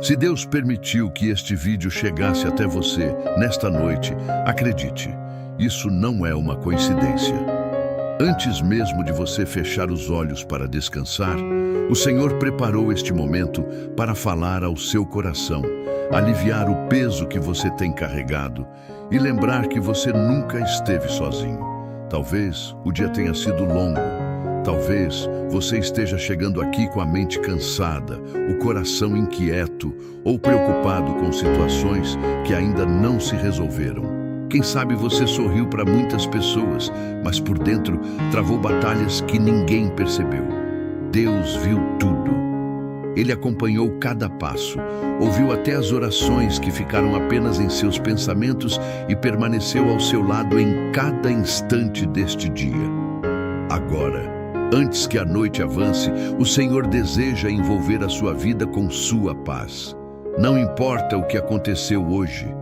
Se Deus permitiu que este vídeo chegasse até você nesta noite, acredite, isso não é uma coincidência. Antes mesmo de você fechar os olhos para descansar, o Senhor preparou este momento para falar ao seu coração, aliviar o peso que você tem carregado e lembrar que você nunca esteve sozinho. Talvez o dia tenha sido longo. Talvez você esteja chegando aqui com a mente cansada, o coração inquieto ou preocupado com situações que ainda não se resolveram. Quem sabe você sorriu para muitas pessoas, mas por dentro travou batalhas que ninguém percebeu. Deus viu tudo. Ele acompanhou cada passo, ouviu até as orações que ficaram apenas em seus pensamentos e permaneceu ao seu lado em cada instante deste dia. Agora, antes que a noite avance, o Senhor deseja envolver a sua vida com sua paz. Não importa o que aconteceu hoje,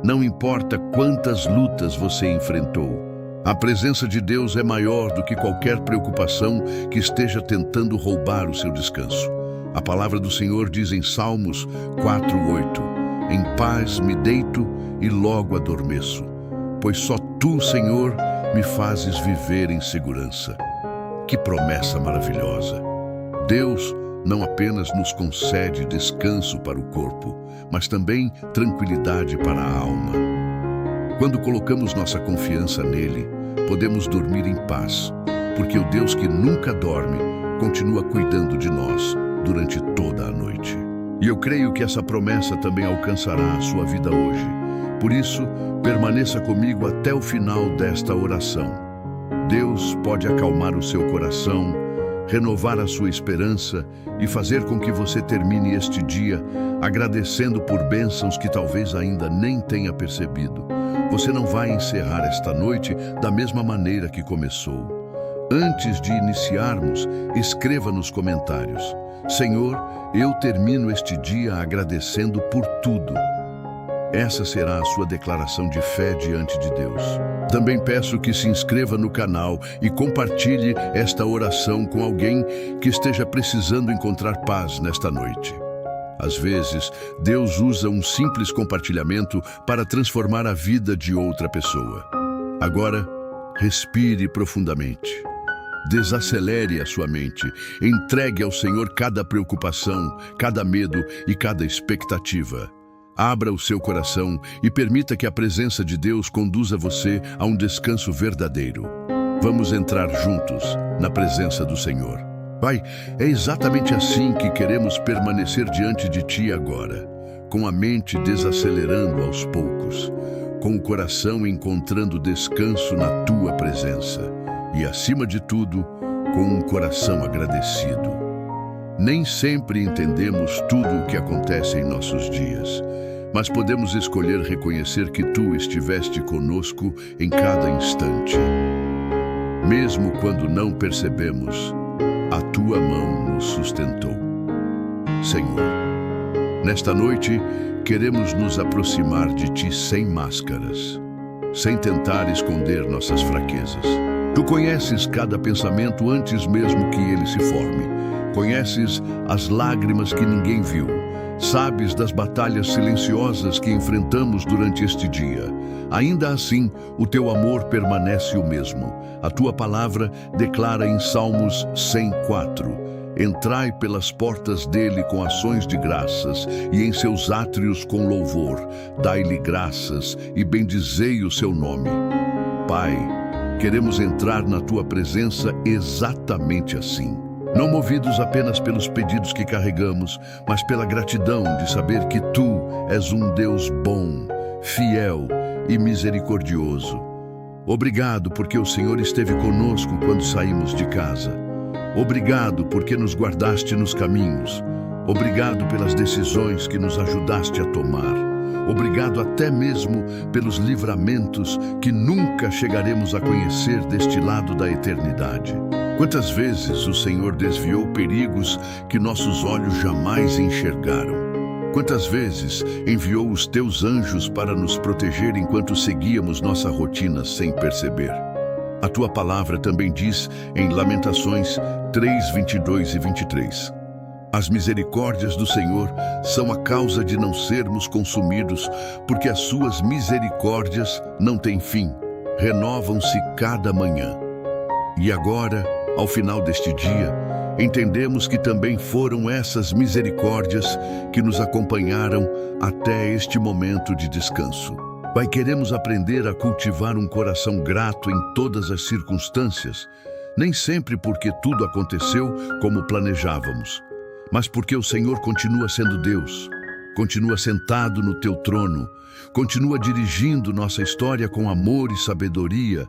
não importa quantas lutas você enfrentou, a presença de Deus é maior do que qualquer preocupação que esteja tentando roubar o seu descanso. A palavra do Senhor diz em Salmos 4:8: Em paz me deito e logo adormeço, pois só tu, Senhor, me fazes viver em segurança. Que promessa maravilhosa! Deus não apenas nos concede descanso para o corpo, mas também tranquilidade para a alma. Quando colocamos nossa confiança nele, podemos dormir em paz, porque o Deus que nunca dorme continua cuidando de nós durante toda a noite. E eu creio que essa promessa também alcançará a sua vida hoje. Por isso, permaneça comigo até o final desta oração. Deus pode acalmar o seu coração, renovar a sua esperança e fazer com que você termine este dia agradecendo por bênçãos que talvez ainda nem tenha percebido. Você não vai encerrar esta noite da mesma maneira que começou. Antes de iniciarmos, escreva nos comentários: Senhor, eu termino este dia agradecendo por tudo. Essa será a sua declaração de fé diante de Deus. Também peço que se inscreva no canal e compartilhe esta oração com alguém que esteja precisando encontrar paz nesta noite. Às vezes, Deus usa um simples compartilhamento para transformar a vida de outra pessoa. Agora, respire profundamente. Desacelere a sua mente. Entregue ao Senhor cada preocupação, cada medo e cada expectativa. Abra o seu coração e permita que a presença de Deus conduza você a um descanso verdadeiro. Vamos entrar juntos na presença do Senhor. Pai, é exatamente assim que queremos permanecer diante de Ti agora, com a mente desacelerando aos poucos, com o coração encontrando descanso na Tua presença e, acima de tudo, com um coração agradecido. Nem sempre entendemos tudo o que acontece em nossos dias, mas podemos escolher reconhecer que Tu estiveste conosco em cada instante. Mesmo quando não percebemos, a Tua mão nos sustentou. Senhor, nesta noite, queremos nos aproximar de Ti sem máscaras, sem tentar esconder nossas fraquezas. Tu conheces cada pensamento antes mesmo que ele se forme. Conheces as lágrimas que ninguém viu. Sabes das batalhas silenciosas que enfrentamos durante este dia. Ainda assim, o Teu amor permanece o mesmo. A Tua palavra declara em Salmos 104: Entrai pelas portas dele com ações de graças e em seus átrios com louvor. Dai-lhe graças e bendizei o seu nome. Pai, queremos entrar na Tua presença exatamente assim. Não movidos apenas pelos pedidos que carregamos, mas pela gratidão de saber que Tu és um Deus bom, fiel e misericordioso. Obrigado porque o Senhor esteve conosco quando saímos de casa. Obrigado porque nos guardaste nos caminhos. Obrigado pelas decisões que nos ajudaste a tomar. Obrigado até mesmo pelos livramentos que nunca chegaremos a conhecer deste lado da eternidade. Quantas vezes o Senhor desviou perigos que nossos olhos jamais enxergaram? Quantas vezes enviou os Teus anjos para nos proteger enquanto seguíamos nossa rotina sem perceber? A Tua palavra também diz em Lamentações 3:22 e 23: As misericórdias do Senhor são a causa de não sermos consumidos, porque as suas misericórdias não têm fim, renovam-se cada manhã. E agora, ao final deste dia, entendemos que também foram essas misericórdias que nos acompanharam até este momento de descanso. Pai, queremos aprender a cultivar um coração grato em todas as circunstâncias, nem sempre porque tudo aconteceu como planejávamos, mas porque o Senhor continua sendo Deus, continua sentado no teu trono, continua dirigindo nossa história com amor e sabedoria.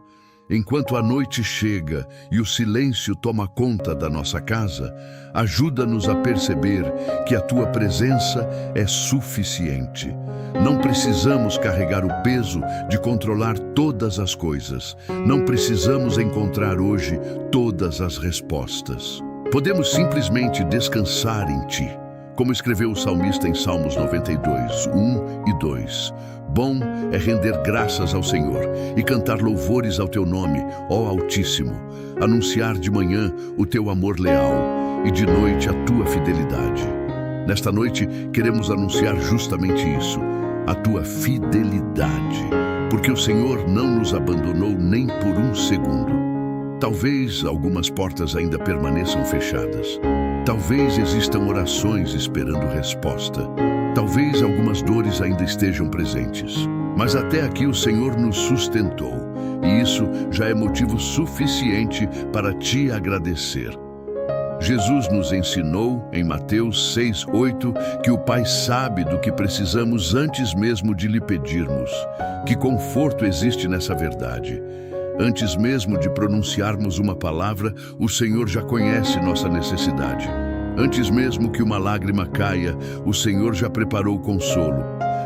Enquanto a noite chega e o silêncio toma conta da nossa casa, ajuda-nos a perceber que a tua presença é suficiente. Não precisamos carregar o peso de controlar todas as coisas. Não precisamos encontrar hoje todas as respostas. Podemos simplesmente descansar em ti, como escreveu o salmista em Salmos 92, 1 e 2. Bom é render graças ao Senhor e cantar louvores ao teu nome, ó Altíssimo, anunciar de manhã o teu amor leal e de noite a tua fidelidade. Nesta noite queremos anunciar justamente isso, a tua fidelidade, porque o Senhor não nos abandonou nem por um segundo. Talvez algumas portas ainda permaneçam fechadas. Talvez existam orações esperando resposta. Talvez algumas dores ainda estejam presentes. Mas até aqui o Senhor nos sustentou. E isso já é motivo suficiente para te agradecer. Jesus nos ensinou, em Mateus 6:8, que o Pai sabe do que precisamos antes mesmo de lhe pedirmos. Que conforto existe nessa verdade. Antes mesmo de pronunciarmos uma palavra, o Senhor já conhece nossa necessidade. Antes mesmo que uma lágrima caia, o Senhor já preparou o consolo.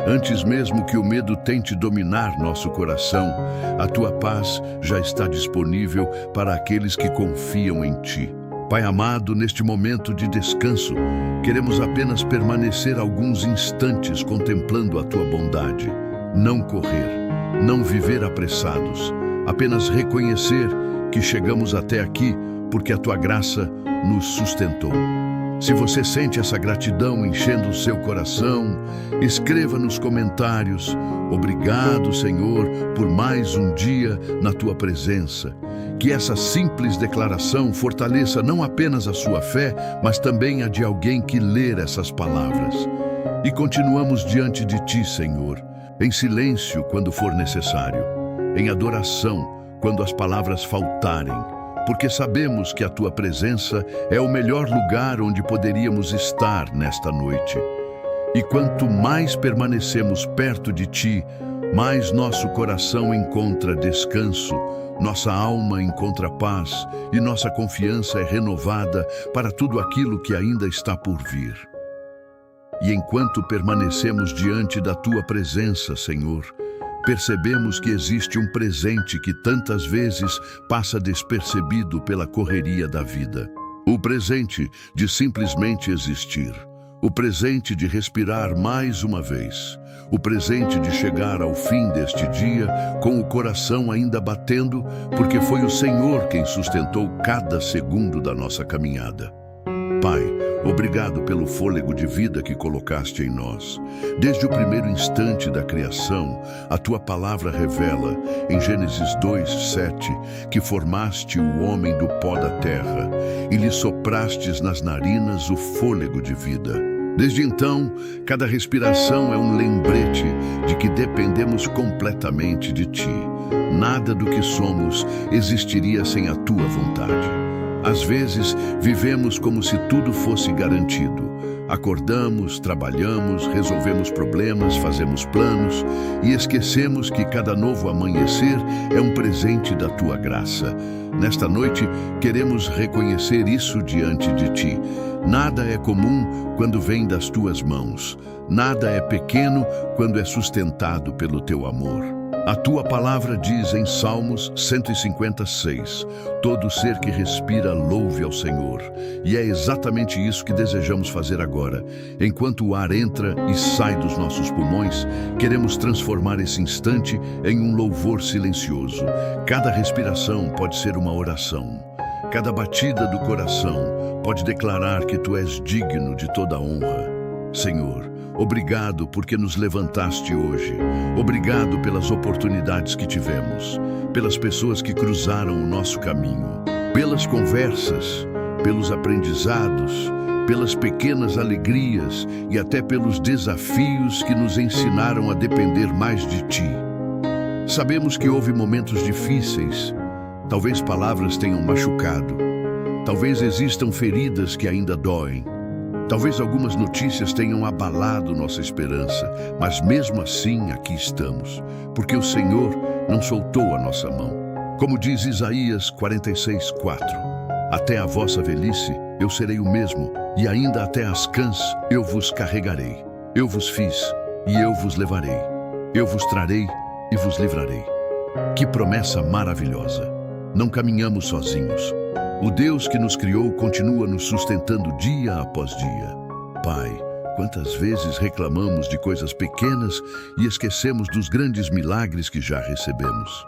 Antes mesmo que o medo tente dominar nosso coração, a tua paz já está disponível para aqueles que confiam em ti. Pai amado, neste momento de descanso, queremos apenas permanecer alguns instantes contemplando a tua bondade. Não correr, não viver apressados, apenas reconhecer que chegamos até aqui porque a tua graça nos sustentou. Se você sente essa gratidão enchendo o seu coração, escreva nos comentários: obrigado, Senhor, por mais um dia na tua presença. Que essa simples declaração fortaleça não apenas a sua fé, mas também a de alguém que ler essas palavras. E continuamos diante de ti, Senhor, em silêncio quando for necessário, em adoração quando as palavras faltarem, porque sabemos que a tua presença é o melhor lugar onde poderíamos estar nesta noite. E quanto mais permanecemos perto de ti, mais nosso coração encontra descanso, nossa alma encontra paz e nossa confiança é renovada para tudo aquilo que ainda está por vir. E enquanto permanecemos diante da tua presença, Senhor, percebemos que existe um presente que tantas vezes passa despercebido pela correria da vida. O presente de simplesmente existir. O presente de respirar mais uma vez. O presente de chegar ao fim deste dia com o coração ainda batendo, porque foi o Senhor quem sustentou cada segundo da nossa caminhada. Pai, obrigado pelo fôlego de vida que colocaste em nós. Desde o primeiro instante da criação, a tua palavra revela, em Gênesis 2:7, que formaste o homem do pó da terra e lhe soprastes nas narinas o fôlego de vida. Desde então, cada respiração é um lembrete de que dependemos completamente de ti. Nada do que somos existiria sem a tua vontade. Às vezes, vivemos como se tudo fosse garantido. Acordamos, trabalhamos, resolvemos problemas, fazemos planos e esquecemos que cada novo amanhecer é um presente da tua graça. Nesta noite, queremos reconhecer isso diante de ti. Nada é comum quando vem das tuas mãos. Nada é pequeno quando é sustentado pelo teu amor. A tua palavra diz em Salmos 156, todo ser que respira louve ao Senhor. E é exatamente isso que desejamos fazer agora. Enquanto o ar entra e sai dos nossos pulmões, queremos transformar esse instante em um louvor silencioso. Cada respiração pode ser uma oração. Cada batida do coração pode declarar que Tu és digno de toda honra. Senhor, obrigado porque nos levantaste hoje. Obrigado pelas oportunidades que tivemos, pelas pessoas que cruzaram o nosso caminho, pelas conversas, pelos aprendizados, pelas pequenas alegrias e até pelos desafios que nos ensinaram a depender mais de Ti. Sabemos que houve momentos difíceis, talvez palavras tenham machucado, talvez existam feridas que ainda doem, talvez algumas notícias tenham abalado nossa esperança, mas mesmo assim aqui estamos, porque o Senhor não soltou a nossa mão. Como diz Isaías 46:4, até a vossa velhice eu serei o mesmo, e ainda até as cãs eu vos carregarei. Eu vos fiz, e eu vos levarei. Eu vos trarei e vos livrarei. Que promessa maravilhosa! Não caminhamos sozinhos. O Deus que nos criou continua nos sustentando dia após dia. Pai, quantas vezes reclamamos de coisas pequenas e esquecemos dos grandes milagres que já recebemos.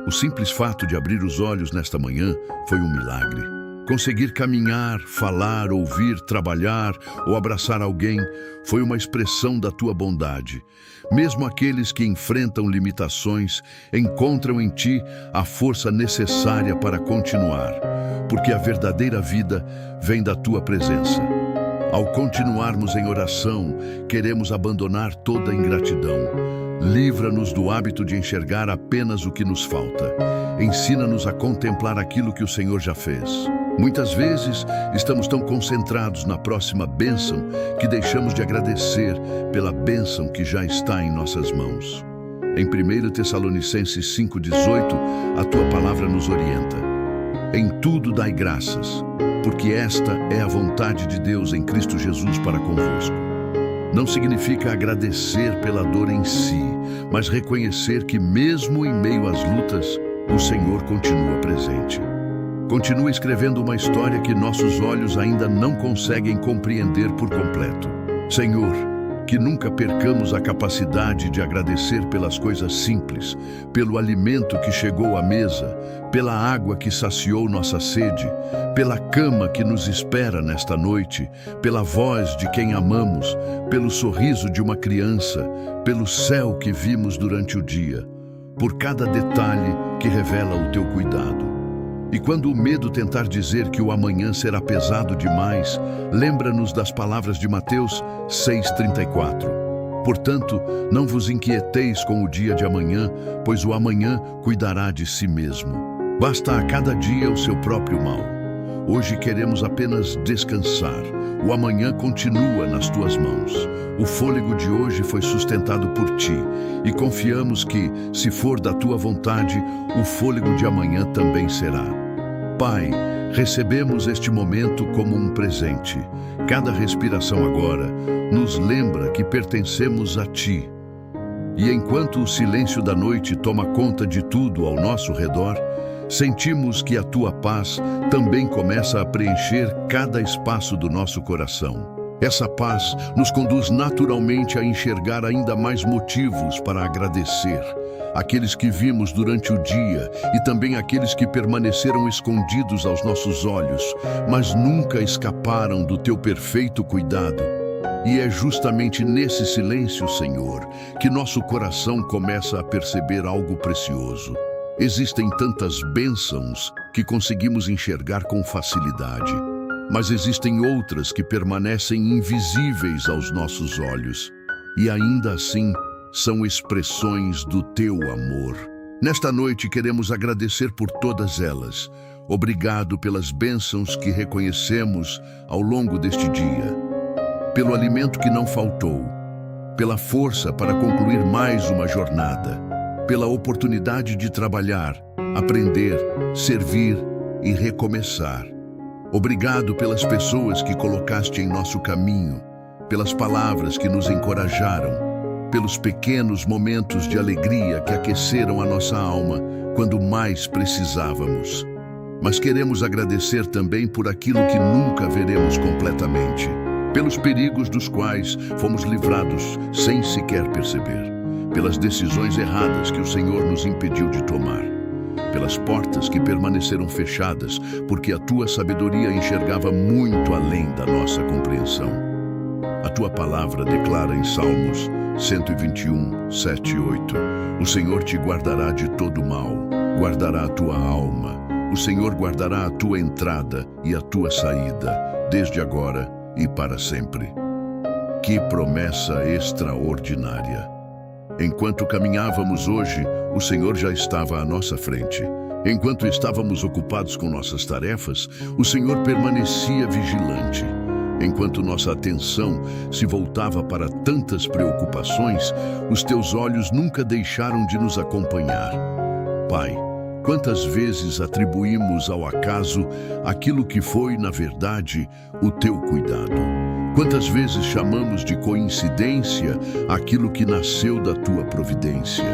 O simples fato de abrir os olhos nesta manhã foi um milagre. Conseguir caminhar, falar, ouvir, trabalhar ou abraçar alguém foi uma expressão da Tua bondade. Mesmo aqueles que enfrentam limitações encontram em Ti a força necessária para continuar, porque a verdadeira vida vem da Tua presença. Ao continuarmos em oração, queremos abandonar toda a ingratidão. Livra-nos do hábito de enxergar apenas o que nos falta. Ensina-nos a contemplar aquilo que o Senhor já fez. Muitas vezes estamos tão concentrados na próxima bênção que deixamos de agradecer pela bênção que já está em nossas mãos. Em 1 Tessalonicenses 5:18, a Tua palavra nos orienta. Em tudo dai graças, porque esta é a vontade de Deus em Cristo Jesus para convosco. Não significa agradecer pela dor em si, mas reconhecer que mesmo em meio às lutas, o Senhor continua presente. Continua escrevendo uma história que nossos olhos ainda não conseguem compreender por completo. Senhor, que nunca percamos a capacidade de agradecer pelas coisas simples, pelo alimento que chegou à mesa, pela água que saciou nossa sede, pela cama que nos espera nesta noite, pela voz de quem amamos, pelo sorriso de uma criança, pelo céu que vimos durante o dia, por cada detalhe que revela o Teu cuidado. E quando o medo tentar dizer que o amanhã será pesado demais, lembra-nos das palavras de Mateus 6:34. Portanto, não vos inquieteis com o dia de amanhã, pois o amanhã cuidará de si mesmo. Basta a cada dia o seu próprio mal. Hoje queremos apenas descansar. O amanhã continua nas Tuas mãos. O fôlego de hoje foi sustentado por Ti, e confiamos que, se for da Tua vontade, o fôlego de amanhã também será. Pai, recebemos este momento como um presente. Cada respiração agora nos lembra que pertencemos a Ti. E enquanto o silêncio da noite toma conta de tudo ao nosso redor, sentimos que a Tua paz também começa a preencher cada espaço do nosso coração. Essa paz nos conduz naturalmente a enxergar ainda mais motivos para agradecer. Aqueles que vimos durante o dia e também aqueles que permaneceram escondidos aos nossos olhos, mas nunca escaparam do Teu perfeito cuidado. E é justamente nesse silêncio, Senhor, que nosso coração começa a perceber algo precioso. Existem tantas bênçãos que conseguimos enxergar com facilidade, mas existem outras que permanecem invisíveis aos nossos olhos, e ainda assim são expressões do Teu amor. Nesta noite queremos agradecer por todas elas. Obrigado pelas bênçãos que reconhecemos ao longo deste dia, pelo alimento que não faltou, pela força para concluir mais uma jornada, pela oportunidade de trabalhar, aprender, servir e recomeçar. Obrigado pelas pessoas que colocaste em nosso caminho, pelas palavras que nos encorajaram, pelos pequenos momentos de alegria que aqueceram a nossa alma quando mais precisávamos. Mas queremos agradecer também por aquilo que nunca veremos completamente, pelos perigos dos quais fomos livrados sem sequer perceber, pelas decisões erradas que o Senhor nos impediu de tomar, pelas portas que permaneceram fechadas, porque a tua sabedoria enxergava muito além da nossa compreensão. A tua palavra declara em Salmos 121, 7 e 8: o Senhor te guardará de todo mal, guardará a tua alma. O Senhor guardará a tua entrada e a tua saída, desde agora e para sempre. Que promessa extraordinária! Enquanto caminhávamos hoje, o Senhor já estava à nossa frente. Enquanto estávamos ocupados com nossas tarefas, o Senhor permanecia vigilante. Enquanto nossa atenção se voltava para tantas preocupações, os teus olhos nunca deixaram de nos acompanhar. Pai, quantas vezes atribuímos ao acaso aquilo que foi, na verdade, o teu cuidado? Quantas vezes chamamos de coincidência aquilo que nasceu da tua providência?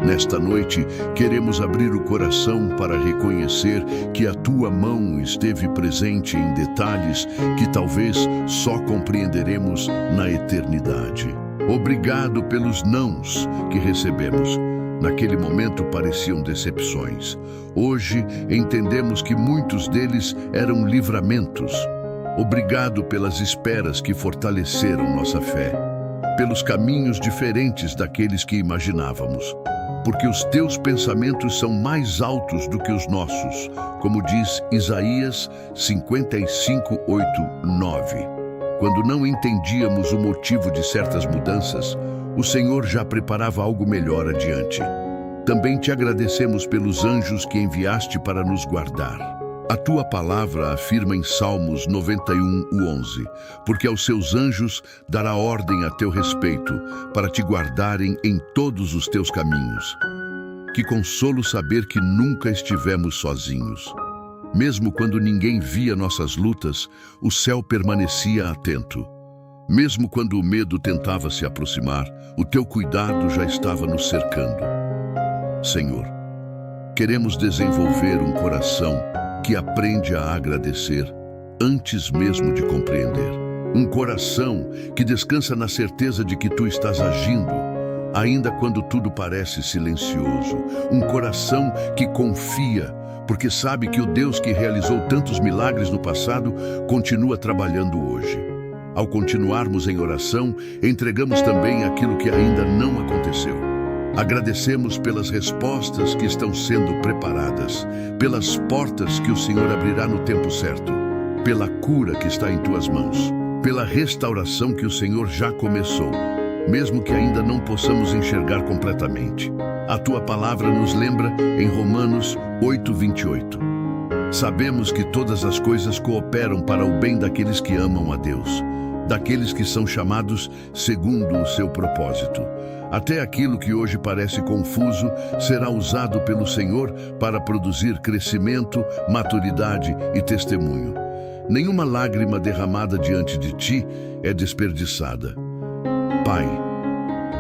Nesta noite, queremos abrir o coração para reconhecer que a tua mão esteve presente em detalhes que talvez só compreenderemos na eternidade. Obrigado pelos nãos que recebemos. Naquele momento pareciam decepções. Hoje entendemos que muitos deles eram livramentos. Obrigado pelas esperas que fortaleceram nossa fé, pelos caminhos diferentes daqueles que imaginávamos, porque os teus pensamentos são mais altos do que os nossos, como diz Isaías 55, 8, 9. Quando não entendíamos o motivo de certas mudanças, o Senhor já preparava algo melhor adiante. Também te agradecemos pelos anjos que enviaste para nos guardar. A tua palavra afirma em Salmos 91, 11, porque aos seus anjos dará ordem a teu respeito, para te guardarem em todos os teus caminhos. Que consolo saber que nunca estivemos sozinhos. Mesmo quando ninguém via nossas lutas, o céu permanecia atento. Mesmo quando o medo tentava se aproximar, o teu cuidado já estava nos cercando. Senhor, queremos desenvolver um coração que aprende a agradecer antes mesmo de compreender. Um coração que descansa na certeza de que tu estás agindo, ainda quando tudo parece silencioso. Um coração que confia, porque sabe que o Deus que realizou tantos milagres no passado continua trabalhando hoje. Ao continuarmos em oração, entregamos também aquilo que ainda não aconteceu. Agradecemos pelas respostas que estão sendo preparadas, pelas portas que o Senhor abrirá no tempo certo, pela cura que está em tuas mãos, pela restauração que o Senhor já começou, mesmo que ainda não possamos enxergar completamente. A tua palavra nos lembra em Romanos 8, 28. Sabemos que todas as coisas cooperam para o bem daqueles que amam a Deus, daqueles que são chamados segundo o seu propósito. Até aquilo que hoje parece confuso será usado pelo Senhor para produzir crescimento, maturidade e testemunho. Nenhuma lágrima derramada diante de ti é desperdiçada. Pai,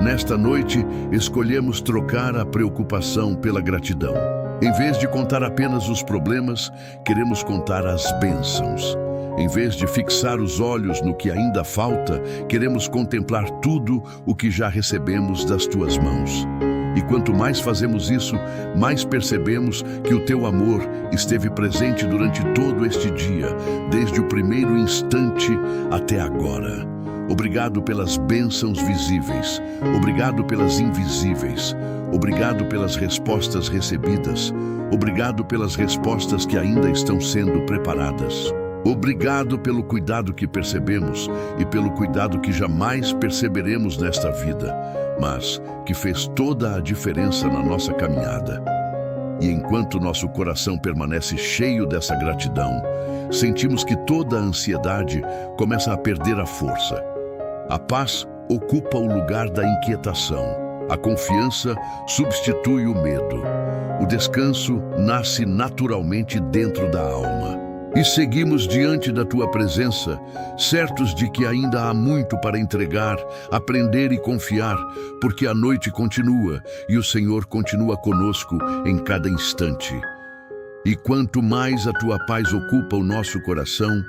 nesta noite escolhemos trocar a preocupação pela gratidão. Em vez de contar apenas os problemas, queremos contar as bênçãos. Em vez de fixar os olhos no que ainda falta, queremos contemplar tudo o que já recebemos das tuas mãos. E quanto mais fazemos isso, mais percebemos que o teu amor esteve presente durante todo este dia, desde o primeiro instante até agora. Obrigado pelas bênçãos visíveis, obrigado pelas invisíveis, obrigado pelas respostas recebidas, obrigado pelas respostas que ainda estão sendo preparadas. Obrigado pelo cuidado que percebemos e pelo cuidado que jamais perceberemos nesta vida, mas que fez toda a diferença na nossa caminhada. E enquanto nosso coração permanece cheio dessa gratidão, sentimos que toda a ansiedade começa a perder a força. A paz ocupa o lugar da inquietação. A confiança substitui o medo. O descanso nasce naturalmente dentro da alma. E seguimos diante da tua presença, certos de que ainda há muito para entregar, aprender e confiar, porque a noite continua e o Senhor continua conosco em cada instante. E quanto mais a tua paz ocupa o nosso coração,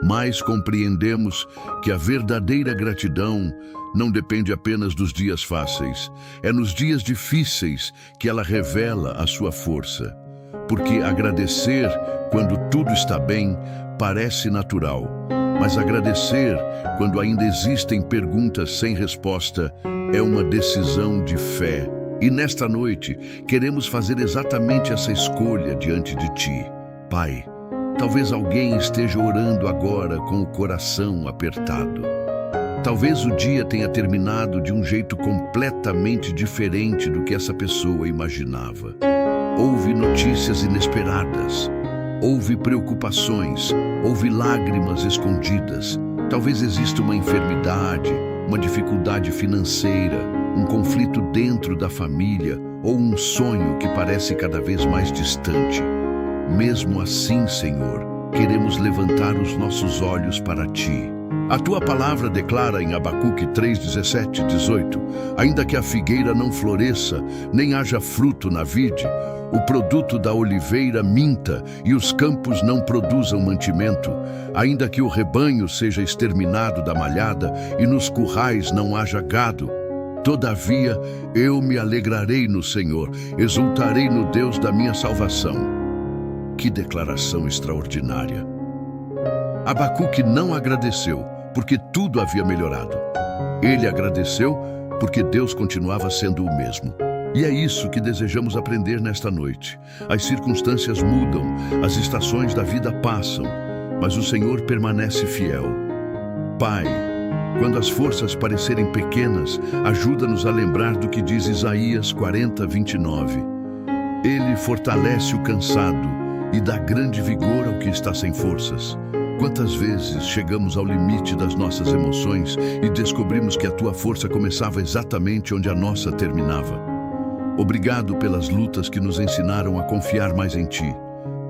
mais compreendemos que a verdadeira gratidão não depende apenas dos dias fáceis. É nos dias difíceis que ela revela a sua força. porque agradecer quando tudo está bem parece natural, mas agradecer quando ainda existem perguntas sem resposta é uma decisão de fé. E nesta noite, queremos fazer exatamente essa escolha diante de Ti. Pai, talvez alguém esteja orando agora com o coração apertado. Talvez o dia tenha terminado de um jeito completamente diferente do que essa pessoa imaginava. Houve notícias inesperadas, houve preocupações, houve lágrimas escondidas. Talvez exista uma enfermidade, uma dificuldade financeira, um conflito dentro da família ou um sonho que parece cada vez mais distante. Mesmo assim, Senhor, queremos levantar os nossos olhos para Ti. A Tua palavra declara em Abacuque 3, 17 e 18: ainda que a figueira não floresça, nem haja fruto na vide, o produto da oliveira minta e os campos não produzam mantimento, ainda que o rebanho seja exterminado da malhada e nos currais não haja gado, todavia eu me alegrarei no Senhor, exultarei no Deus da minha salvação. Que declaração extraordinária! Abacuque não agradeceu porque tudo havia melhorado. Ele agradeceu porque Deus continuava sendo o mesmo. E é isso que desejamos aprender nesta noite. As circunstâncias mudam, as estações da vida passam, mas o Senhor permanece fiel. Pai, quando as forças parecerem pequenas, ajuda-nos a lembrar do que diz Isaías 40, 29. Ele fortalece o cansado e dá grande vigor ao que está sem forças. Quantas vezes chegamos ao limite das nossas emoções e descobrimos que a Tua força começava exatamente onde a nossa terminava. Obrigado pelas lutas que nos ensinaram a confiar mais em Ti.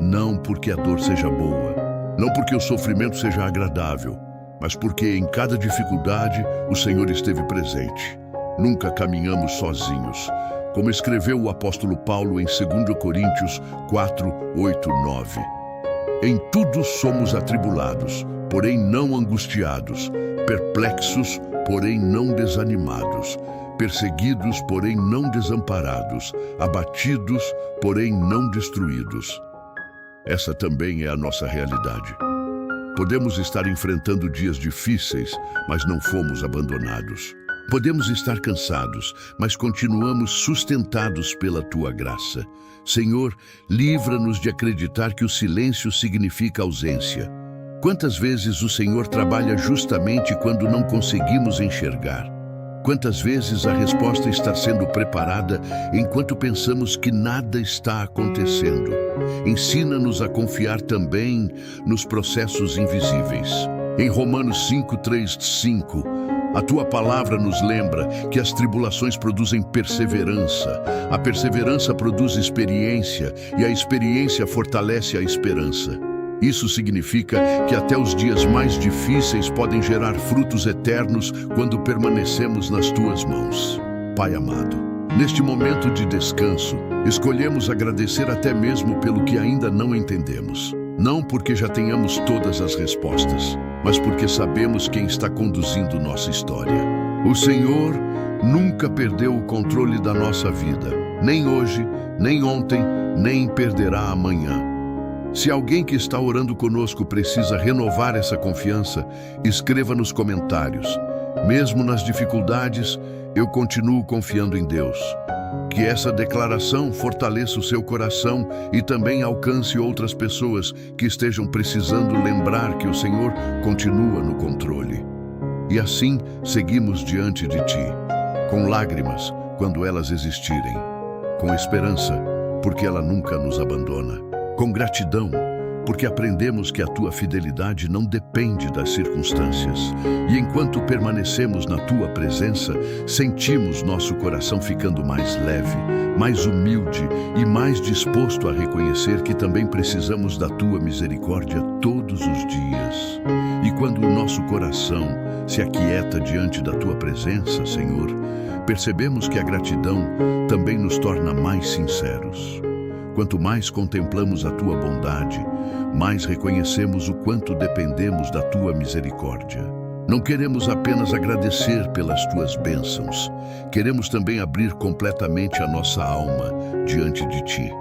Não porque a dor seja boa, não porque o sofrimento seja agradável, mas porque em cada dificuldade o Senhor esteve presente. Nunca caminhamos sozinhos. Como escreveu o apóstolo Paulo em 2 Coríntios 4, 8, 9. Em tudo somos atribulados, porém não angustiados, perplexos, porém não desanimados, perseguidos, porém não desamparados, abatidos, porém não destruídos. Essa também é a nossa realidade. Podemos estar enfrentando dias difíceis, mas não fomos abandonados. Podemos estar cansados, mas continuamos sustentados pela Tua graça. Senhor, livra-nos de acreditar que o silêncio significa ausência. Quantas vezes o Senhor trabalha justamente quando não conseguimos enxergar? Quantas vezes a resposta está sendo preparada enquanto pensamos que nada está acontecendo? Ensina-nos a confiar também nos processos invisíveis. Em Romanos 5, 3, 5, a Tua palavra nos lembra que as tribulações produzem perseverança, a perseverança produz experiência e a experiência fortalece a esperança. Isso significa que até os dias mais difíceis podem gerar frutos eternos quando permanecemos nas Tuas mãos. Pai amado, neste momento de descanso, escolhemos agradecer até mesmo pelo que ainda não entendemos. Não porque já tenhamos todas as respostas, mas porque sabemos quem está conduzindo nossa história. O Senhor nunca perdeu o controle da nossa vida, nem hoje, nem ontem, nem perderá amanhã. Se alguém que está orando conosco precisa renovar essa confiança, escreva nos comentários. Mesmo nas dificuldades, eu continuo confiando em Deus. Que essa declaração fortaleça o seu coração e também alcance outras pessoas que estejam precisando lembrar que o Senhor continua no controle. E assim seguimos diante de Ti, com lágrimas quando elas existirem, com esperança, porque ela nunca nos abandona, com gratidão, porque aprendemos que a Tua fidelidade não depende das circunstâncias. E enquanto permanecemos na Tua presença, sentimos nosso coração ficando mais leve, mais humilde e mais disposto a reconhecer que também precisamos da Tua misericórdia todos os dias. E quando o nosso coração se aquieta diante da Tua presença, Senhor, percebemos que a gratidão também nos torna mais sinceros. Quanto mais contemplamos a Tua bondade, mais reconhecemos o quanto dependemos da Tua misericórdia. Não queremos apenas agradecer pelas Tuas bênçãos, queremos também abrir completamente a nossa alma diante de Ti.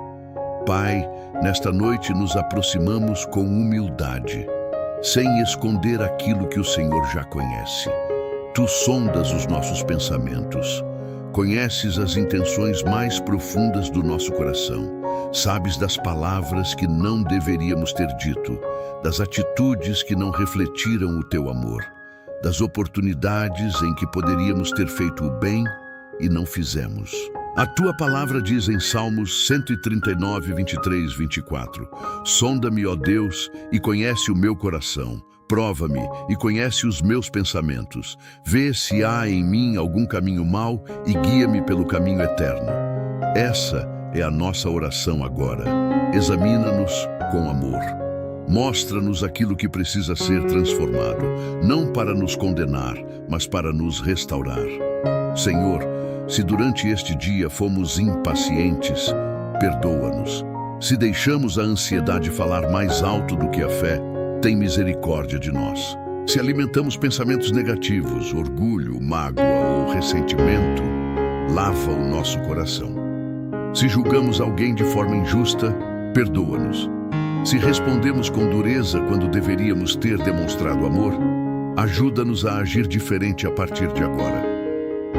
Pai, nesta noite nos aproximamos com humildade, sem esconder aquilo que o Senhor já conhece. Tu sondas os nossos pensamentos, conheces as intenções mais profundas do nosso coração, sabes das palavras que não deveríamos ter dito, das atitudes que não refletiram o teu amor, das oportunidades em que poderíamos ter feito o bem e não fizemos. A tua palavra diz em Salmos 139, 23, 24: Sonda-me, ó Deus, e conhece o meu coração. Prova-me e conhece os meus pensamentos. Vê se há em mim algum caminho mau e guia-me pelo caminho eterno. Essa é a nossa oração agora. Examina-nos com amor. Mostra-nos aquilo que precisa ser transformado, não para nos condenar, mas para nos restaurar. Senhor, se durante este dia fomos impacientes, perdoa-nos. Se deixamos a ansiedade falar mais alto do que a fé, tem misericórdia de nós. Se alimentamos pensamentos negativos, orgulho, mágoa ou ressentimento, lava o nosso coração. Se julgamos alguém de forma injusta, perdoa-nos. Se respondemos com dureza quando deveríamos ter demonstrado amor, ajuda-nos a agir diferente a partir de agora.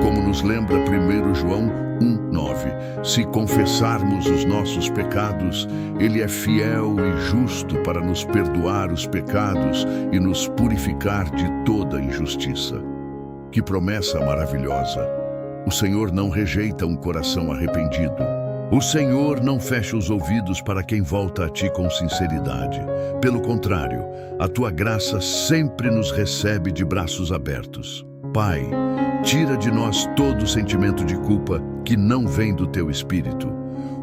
Como nos lembra 1 João 1:9, se confessarmos os nossos pecados, Ele é fiel e justo para nos perdoar os pecados e nos purificar de toda injustiça. Que promessa maravilhosa! O Senhor não rejeita um coração arrependido. O Senhor não fecha os ouvidos para quem volta a Ti com sinceridade. Pelo contrário, a Tua graça sempre nos recebe de braços abertos. Pai, tira de nós todo sentimento de culpa que não vem do Teu Espírito.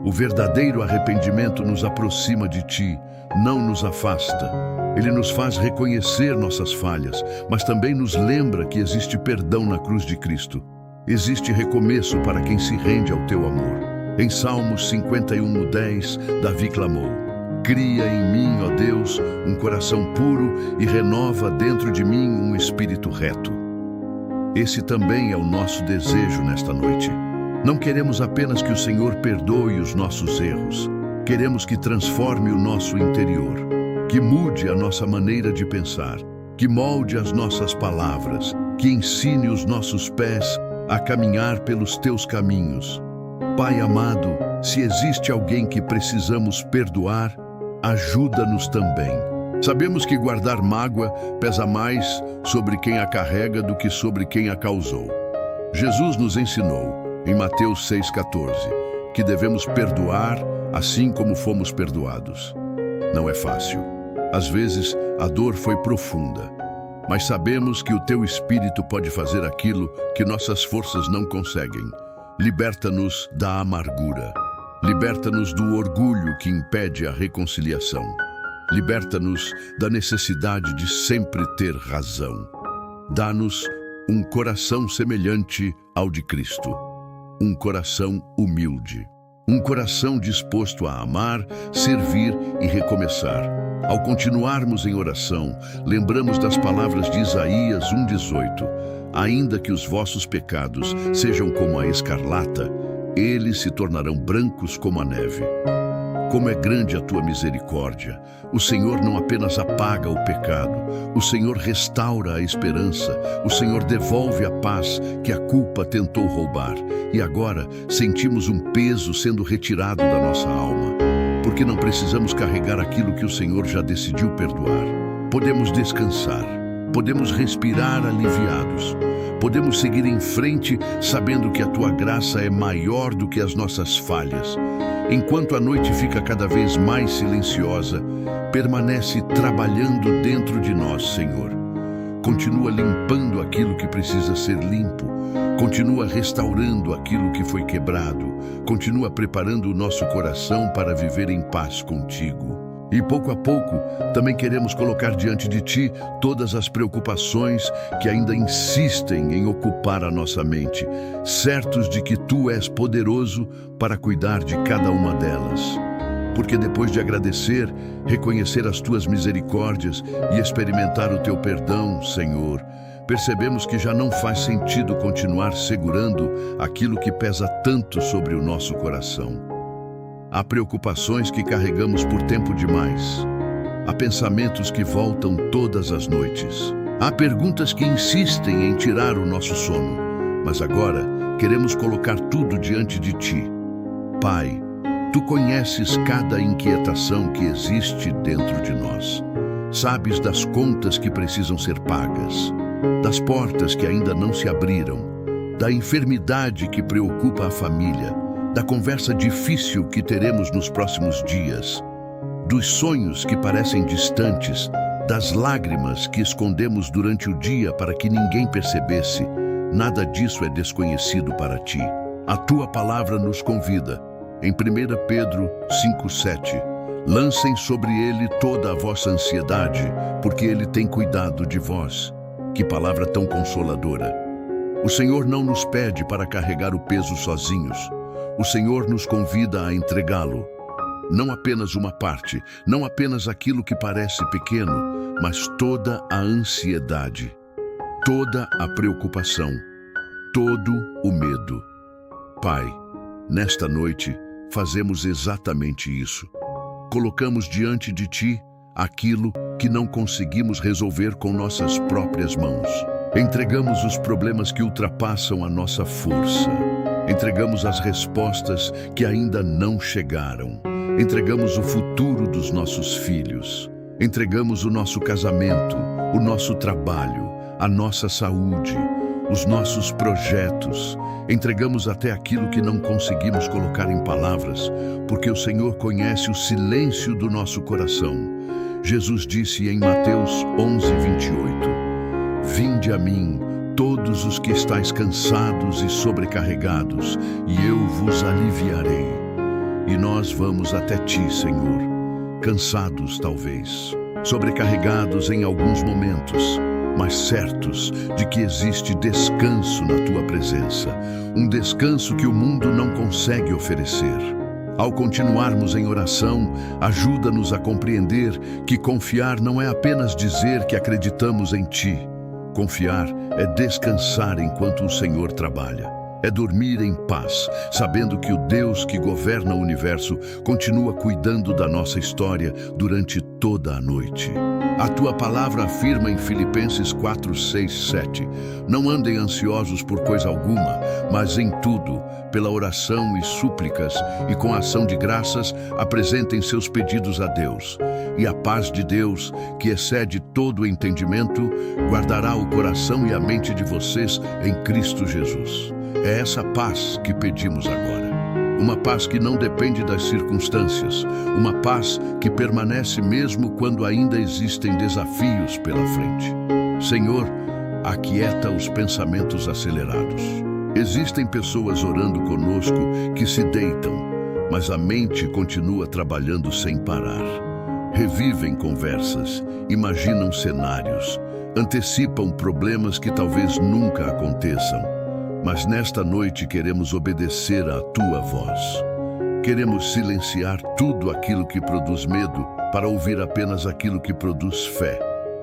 O verdadeiro arrependimento nos aproxima de Ti, não nos afasta. Ele nos faz reconhecer nossas falhas, mas também nos lembra que existe perdão na cruz de Cristo. Existe recomeço para quem se rende ao Teu amor. Em Salmos 51:10, Davi clamou: Cria em mim, ó Deus, um coração puro e renova dentro de mim um espírito reto. Esse também é o nosso desejo nesta noite. Não queremos apenas que o Senhor perdoe os nossos erros. Queremos que transforme o nosso interior, que mude a nossa maneira de pensar, que molde as nossas palavras, que ensine os nossos pés a caminhar pelos Teus caminhos. Pai amado, se existe alguém que precisamos perdoar, ajuda-nos também. Sabemos que guardar mágoa pesa mais sobre quem a carrega do que sobre quem a causou. Jesus nos ensinou, em Mateus 6,14, que devemos perdoar assim como fomos perdoados. Não é fácil. Às vezes, a dor foi profunda, mas sabemos que o Teu Espírito pode fazer aquilo que nossas forças não conseguem. Liberta-nos da amargura. Liberta-nos do orgulho que impede a reconciliação. Liberta-nos da necessidade de sempre ter razão. Dá-nos um coração semelhante ao de Cristo. Um coração humilde. Um coração disposto a amar, servir e recomeçar. Ao continuarmos em oração, lembramos das palavras de Isaías 1:18. Ainda que os vossos pecados sejam como a escarlata, eles se tornarão brancos como a neve. Como é grande a Tua misericórdia! O Senhor não apenas apaga o pecado, o Senhor restaura a esperança, o Senhor devolve a paz que a culpa tentou roubar. E agora sentimos um peso sendo retirado da nossa alma, porque não precisamos carregar aquilo que o Senhor já decidiu perdoar. Podemos descansar, podemos respirar aliviados, podemos seguir em frente sabendo que a Tua graça é maior do que as nossas falhas. Enquanto a noite fica cada vez mais silenciosa, permanece trabalhando dentro de nós, Senhor. Continua limpando aquilo que precisa ser limpo, continua restaurando aquilo que foi quebrado, continua preparando o nosso coração para viver em paz contigo. E pouco a pouco, também queremos colocar diante de Ti todas as preocupações que ainda insistem em ocupar a nossa mente, certos de que Tu és poderoso para cuidar de cada uma delas. Porque depois de agradecer, reconhecer as Tuas misericórdias e experimentar o Teu perdão, Senhor, percebemos que já não faz sentido continuar segurando aquilo que pesa tanto sobre o nosso coração. Há preocupações que carregamos por tempo demais. Há pensamentos que voltam todas as noites. Há perguntas que insistem em tirar o nosso sono. Mas agora queremos colocar tudo diante de Ti. Pai, Tu conheces cada inquietação que existe dentro de nós. Sabes das contas que precisam ser pagas, das portas que ainda não se abriram, da enfermidade que preocupa a família, da conversa difícil que teremos nos próximos dias, dos sonhos que parecem distantes, das lágrimas que escondemos durante o dia para que ninguém percebesse. Nada disso é desconhecido para Ti. A Tua palavra nos convida, em 1 Pedro 5,7, lancem sobre Ele toda a vossa ansiedade, porque Ele tem cuidado de vós. Que palavra tão consoladora! O Senhor não nos pede para carregar o peso sozinhos. O Senhor nos convida a entregá-lo. Não apenas uma parte, não apenas aquilo que parece pequeno, mas toda a ansiedade, toda a preocupação, todo o medo. Pai, nesta noite, fazemos exatamente isso. Colocamos diante de Ti aquilo que não conseguimos resolver com nossas próprias mãos. Entregamos os problemas que ultrapassam a nossa força. Entregamos as respostas que ainda não chegaram. Entregamos o futuro dos nossos filhos. Entregamos o nosso casamento, o nosso trabalho, a nossa saúde, os nossos projetos. Entregamos até aquilo que não conseguimos colocar em palavras, porque o Senhor conhece o silêncio do nosso coração. Jesus disse em Mateus 11:28, Vinde a mim, todos os que estáis cansados e sobrecarregados, e eu vos aliviarei. E nós vamos até Ti, Senhor, cansados talvez, sobrecarregados em alguns momentos, mas certos de que existe descanso na Tua presença, um descanso que o mundo não consegue oferecer. Ao continuarmos em oração, ajuda-nos a compreender que confiar não é apenas dizer que acreditamos em Ti. Confiar é descansar enquanto o Senhor trabalha. É dormir em paz, sabendo que o Deus que governa o universo continua cuidando da nossa história durante toda a noite. A Tua palavra afirma em Filipenses 4:6-7, não andem ansiosos por coisa alguma, mas em tudo, pela oração e súplicas e com ação de graças, apresentem seus pedidos a Deus. E a paz de Deus, que excede todo o entendimento, guardará o coração e a mente de vocês em Cristo Jesus. É essa paz que pedimos agora. Uma paz que não depende das circunstâncias. Uma paz que permanece mesmo quando ainda existem desafios pela frente. Senhor, aquieta os pensamentos acelerados. Existem pessoas orando conosco que se deitam, mas a mente continua trabalhando sem parar. Revivem conversas, imaginam cenários, antecipam problemas que talvez nunca aconteçam. Mas nesta noite queremos obedecer à Tua voz. Queremos silenciar tudo aquilo que produz medo para ouvir apenas aquilo que produz fé.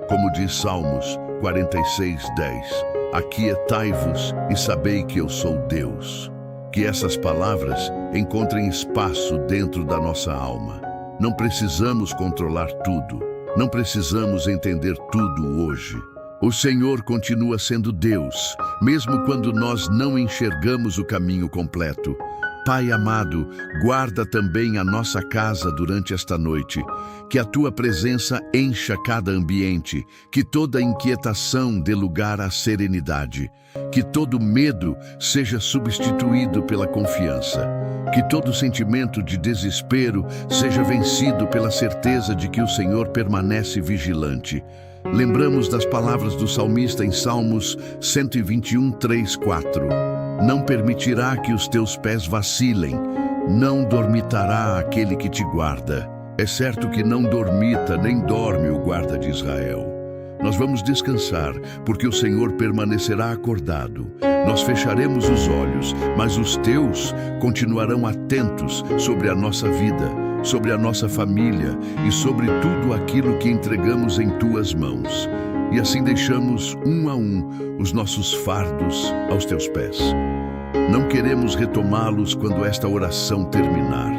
Como diz Salmos 46:10, aquietai-vos e sabei que eu sou Deus. Que essas palavras encontrem espaço dentro da nossa alma. Não precisamos controlar tudo. Não precisamos entender tudo hoje. O Senhor continua sendo Deus, mesmo quando nós não enxergamos o caminho completo. Pai amado, guarda também a nossa casa durante esta noite. Que a Tua presença encha cada ambiente, que toda inquietação dê lugar à serenidade, que todo medo seja substituído pela confiança, que todo sentimento de desespero seja vencido pela certeza de que o Senhor permanece vigilante. Lembramos das palavras do salmista em Salmos 121:3-4. Não permitirá que os teus pés vacilem, não dormitará aquele que te guarda. É certo que não dormita nem dorme o guarda de Israel. Nós vamos descansar, porque o Senhor permanecerá acordado. Nós fecharemos os olhos, mas os teus continuarão atentos sobre a nossa vida, sobre a nossa família e sobre tudo aquilo que entregamos em Tuas mãos. E assim deixamos um a um os nossos fardos aos Teus pés. Não queremos retomá-los quando esta oração terminar.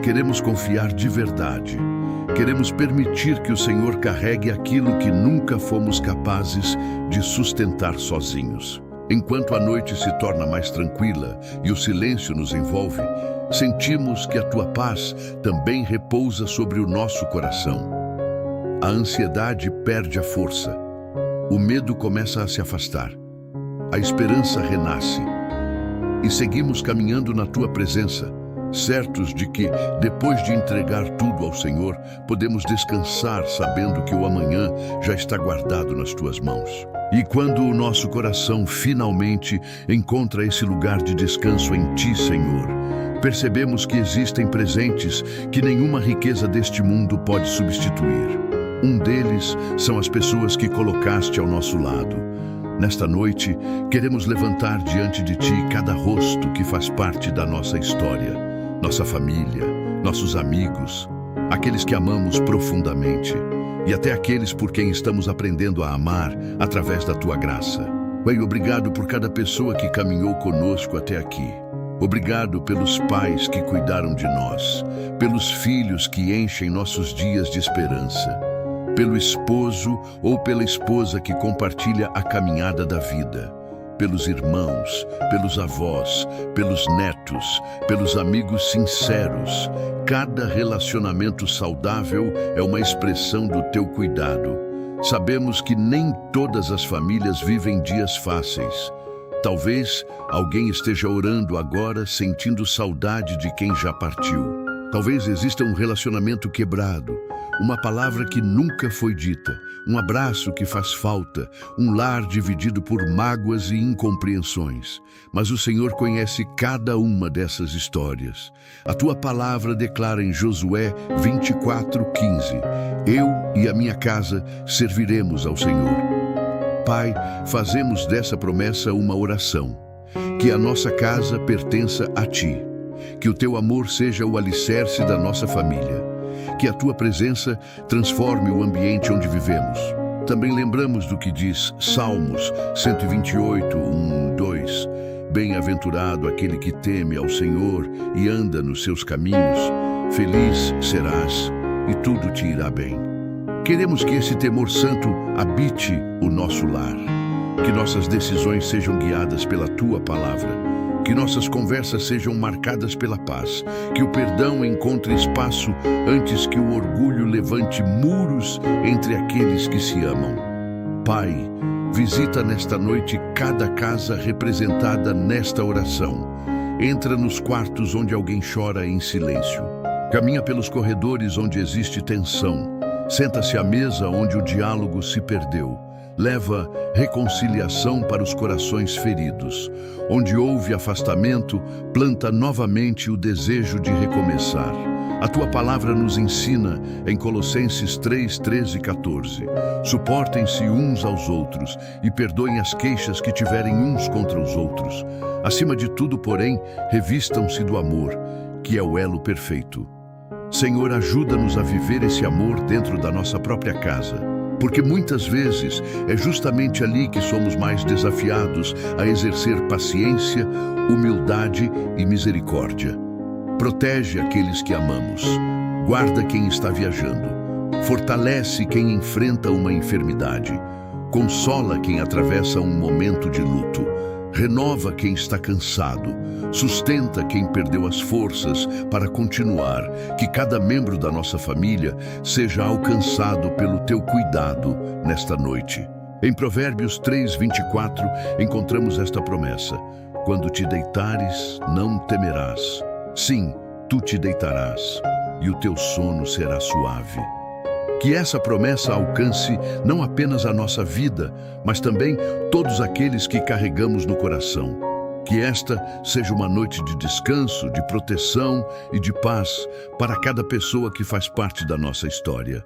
queremos confiar de verdade. Queremos permitir que o Senhor carregue aquilo que nunca fomos capazes de sustentar sozinhos. Enquanto a noite se torna mais tranquila e o silêncio nos envolve, sentimos que a tua paz também repousa sobre o nosso coração. A ansiedade perde a força. O medo começa a se afastar. A esperança renasce. E seguimos caminhando na tua presença, certos de que, depois de entregar tudo ao Senhor, podemos descansar sabendo que o amanhã já está guardado nas tuas mãos. E quando o nosso coração finalmente encontra esse lugar de descanso em ti, Senhor, percebemos que existem presentes que nenhuma riqueza deste mundo pode substituir. Um deles são as pessoas que colocaste ao nosso lado. Nesta noite, queremos levantar diante de ti cada rosto que faz parte da nossa história, nossa família, nossos amigos, aqueles que amamos profundamente e até aqueles por quem estamos aprendendo a amar através da tua graça. Pai, obrigado por cada pessoa que caminhou conosco até aqui. Obrigado pelos pais que cuidaram de nós, pelos filhos que enchem nossos dias de esperança, pelo esposo ou pela esposa que compartilha a caminhada da vida, pelos irmãos, pelos avós, pelos netos, pelos amigos sinceros. Cada relacionamento saudável é uma expressão do teu cuidado. Sabemos que nem todas as famílias vivem dias fáceis. Talvez alguém esteja orando agora, sentindo saudade de quem já partiu. Talvez exista um relacionamento quebrado, uma palavra que nunca foi dita, um abraço que faz falta, um lar dividido por mágoas e incompreensões. Mas o Senhor conhece cada uma dessas histórias. A tua palavra declara em Josué 24:15: Eu e a minha casa serviremos ao Senhor. Pai, fazemos dessa promessa uma oração, que a nossa casa pertença a Ti, que o Teu amor seja o alicerce da nossa família, que a Tua presença transforme o ambiente onde vivemos. Também lembramos do que diz Salmos 128, 1, 2, Bem-aventurado aquele que teme ao Senhor e anda nos seus caminhos, feliz serás e tudo te irá bem. Queremos que esse temor santo habite o nosso lar, que nossas decisões sejam guiadas pela Tua palavra, que nossas conversas sejam marcadas pela paz, que o perdão encontre espaço antes que o orgulho levante muros entre aqueles que se amam. Pai, visita nesta noite cada casa representada nesta oração. Entra nos quartos onde alguém chora em silêncio. Caminha pelos corredores onde existe tensão. Senta-se à mesa onde o diálogo se perdeu. Leva reconciliação para os corações feridos. Onde houve afastamento, planta novamente o desejo de recomeçar. A Tua palavra nos ensina em Colossenses 3, 13 e 14. Suportem-se uns aos outros e perdoem as queixas que tiverem uns contra os outros. Acima de tudo, porém, revistam-se do amor, que é o elo perfeito. Senhor, ajuda-nos a viver esse amor dentro da nossa própria casa, porque muitas vezes é justamente ali que somos mais desafiados a exercer paciência, humildade e misericórdia. Protege aqueles que amamos, guarda quem está viajando, fortalece quem enfrenta uma enfermidade, consola quem atravessa um momento de luto, renova quem está cansado, sustenta quem perdeu as forças para continuar, que cada membro da nossa família seja alcançado pelo Teu cuidado nesta noite. Em Provérbios 3, 24, encontramos esta promessa: quando te deitares, não temerás. Sim, tu te deitarás, e o teu sono será suave. Que essa promessa alcance não apenas a nossa vida, mas também todos aqueles que carregamos no coração. Que esta seja uma noite de descanso, de proteção e de paz para cada pessoa que faz parte da nossa história.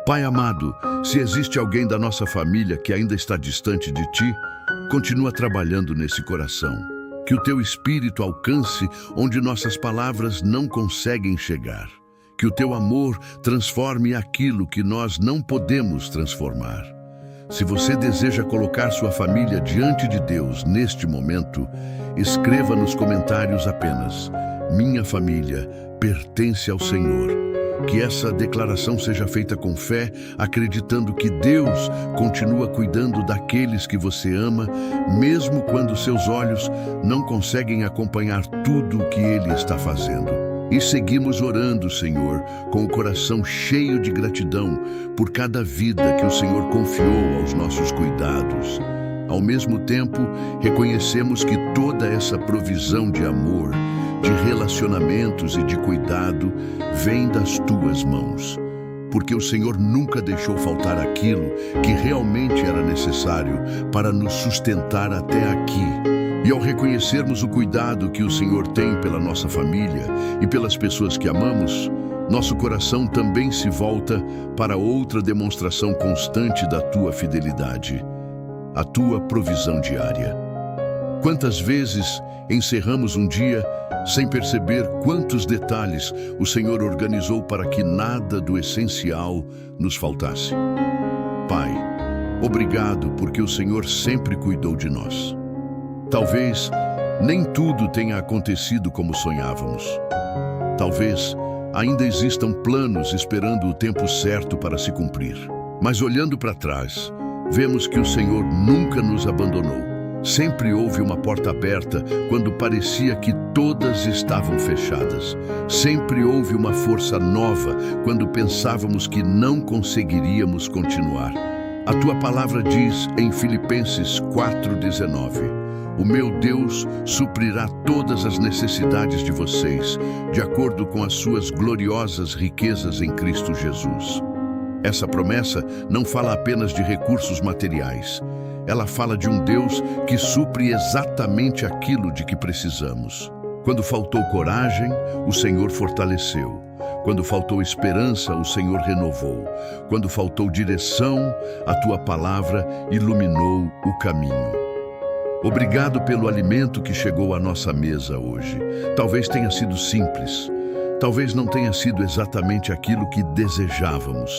Pai amado, se existe alguém da nossa família que ainda está distante de Ti, continua trabalhando nesse coração. Que o Teu Espírito alcance onde nossas palavras não conseguem chegar. Que o Teu amor transforme aquilo que nós não podemos transformar. Se você deseja colocar sua família diante de Deus neste momento, escreva nos comentários apenas: minha família pertence ao Senhor. Que essa declaração seja feita com fé, acreditando que Deus continua cuidando daqueles que você ama, mesmo quando seus olhos não conseguem acompanhar tudo o que Ele está fazendo. E seguimos orando, Senhor, com o coração cheio de gratidão por cada vida que o Senhor confiou aos nossos cuidados. Ao mesmo tempo, reconhecemos que toda essa provisão de amor, de relacionamentos e de cuidado vem das tuas mãos, porque o Senhor nunca deixou faltar aquilo que realmente era necessário para nos sustentar até aqui. E ao reconhecermos o cuidado que o Senhor tem pela nossa família e pelas pessoas que amamos, nosso coração também se volta para outra demonstração constante da tua fidelidade, a tua provisão diária. Quantas vezes encerramos um dia sem perceber quantos detalhes o Senhor organizou para que nada do essencial nos faltasse? Pai, obrigado porque o Senhor sempre cuidou de nós. Talvez nem tudo tenha acontecido como sonhávamos. Talvez ainda existam planos esperando o tempo certo para se cumprir. Mas olhando para trás, vemos que o Senhor nunca nos abandonou. Sempre houve uma porta aberta quando parecia que todas estavam fechadas. Sempre houve uma força nova quando pensávamos que não conseguiríamos continuar. A tua palavra diz em Filipenses 4:19: o meu Deus suprirá todas as necessidades de vocês, de acordo com as suas gloriosas riquezas em Cristo Jesus. Essa promessa não fala apenas de recursos materiais. Ela fala de um Deus que supre exatamente aquilo de que precisamos. Quando faltou coragem, o Senhor fortaleceu. Quando faltou esperança, o Senhor renovou. Quando faltou direção, a tua palavra iluminou o caminho. Obrigado pelo alimento que chegou à nossa mesa hoje. Talvez tenha sido simples. Talvez não tenha sido exatamente aquilo que desejávamos.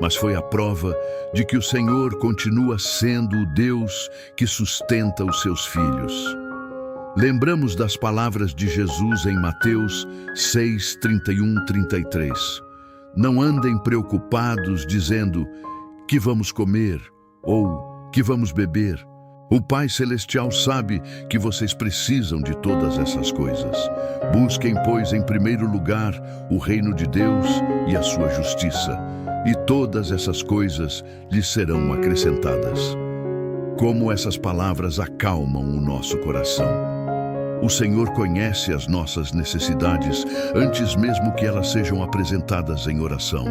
Mas foi a prova de que o Senhor continua sendo o Deus que sustenta os seus filhos. Lembramos das palavras de Jesus em Mateus 6:31-33. Não andem preocupados dizendo que vamos comer ou que vamos beber. O Pai Celestial sabe que vocês precisam de todas essas coisas. Busquem, pois, em primeiro lugar o reino de Deus e a sua justiça, e todas essas coisas lhes serão acrescentadas. Como essas palavras acalmam o nosso coração. O Senhor conhece as nossas necessidades antes mesmo que elas sejam apresentadas em oração.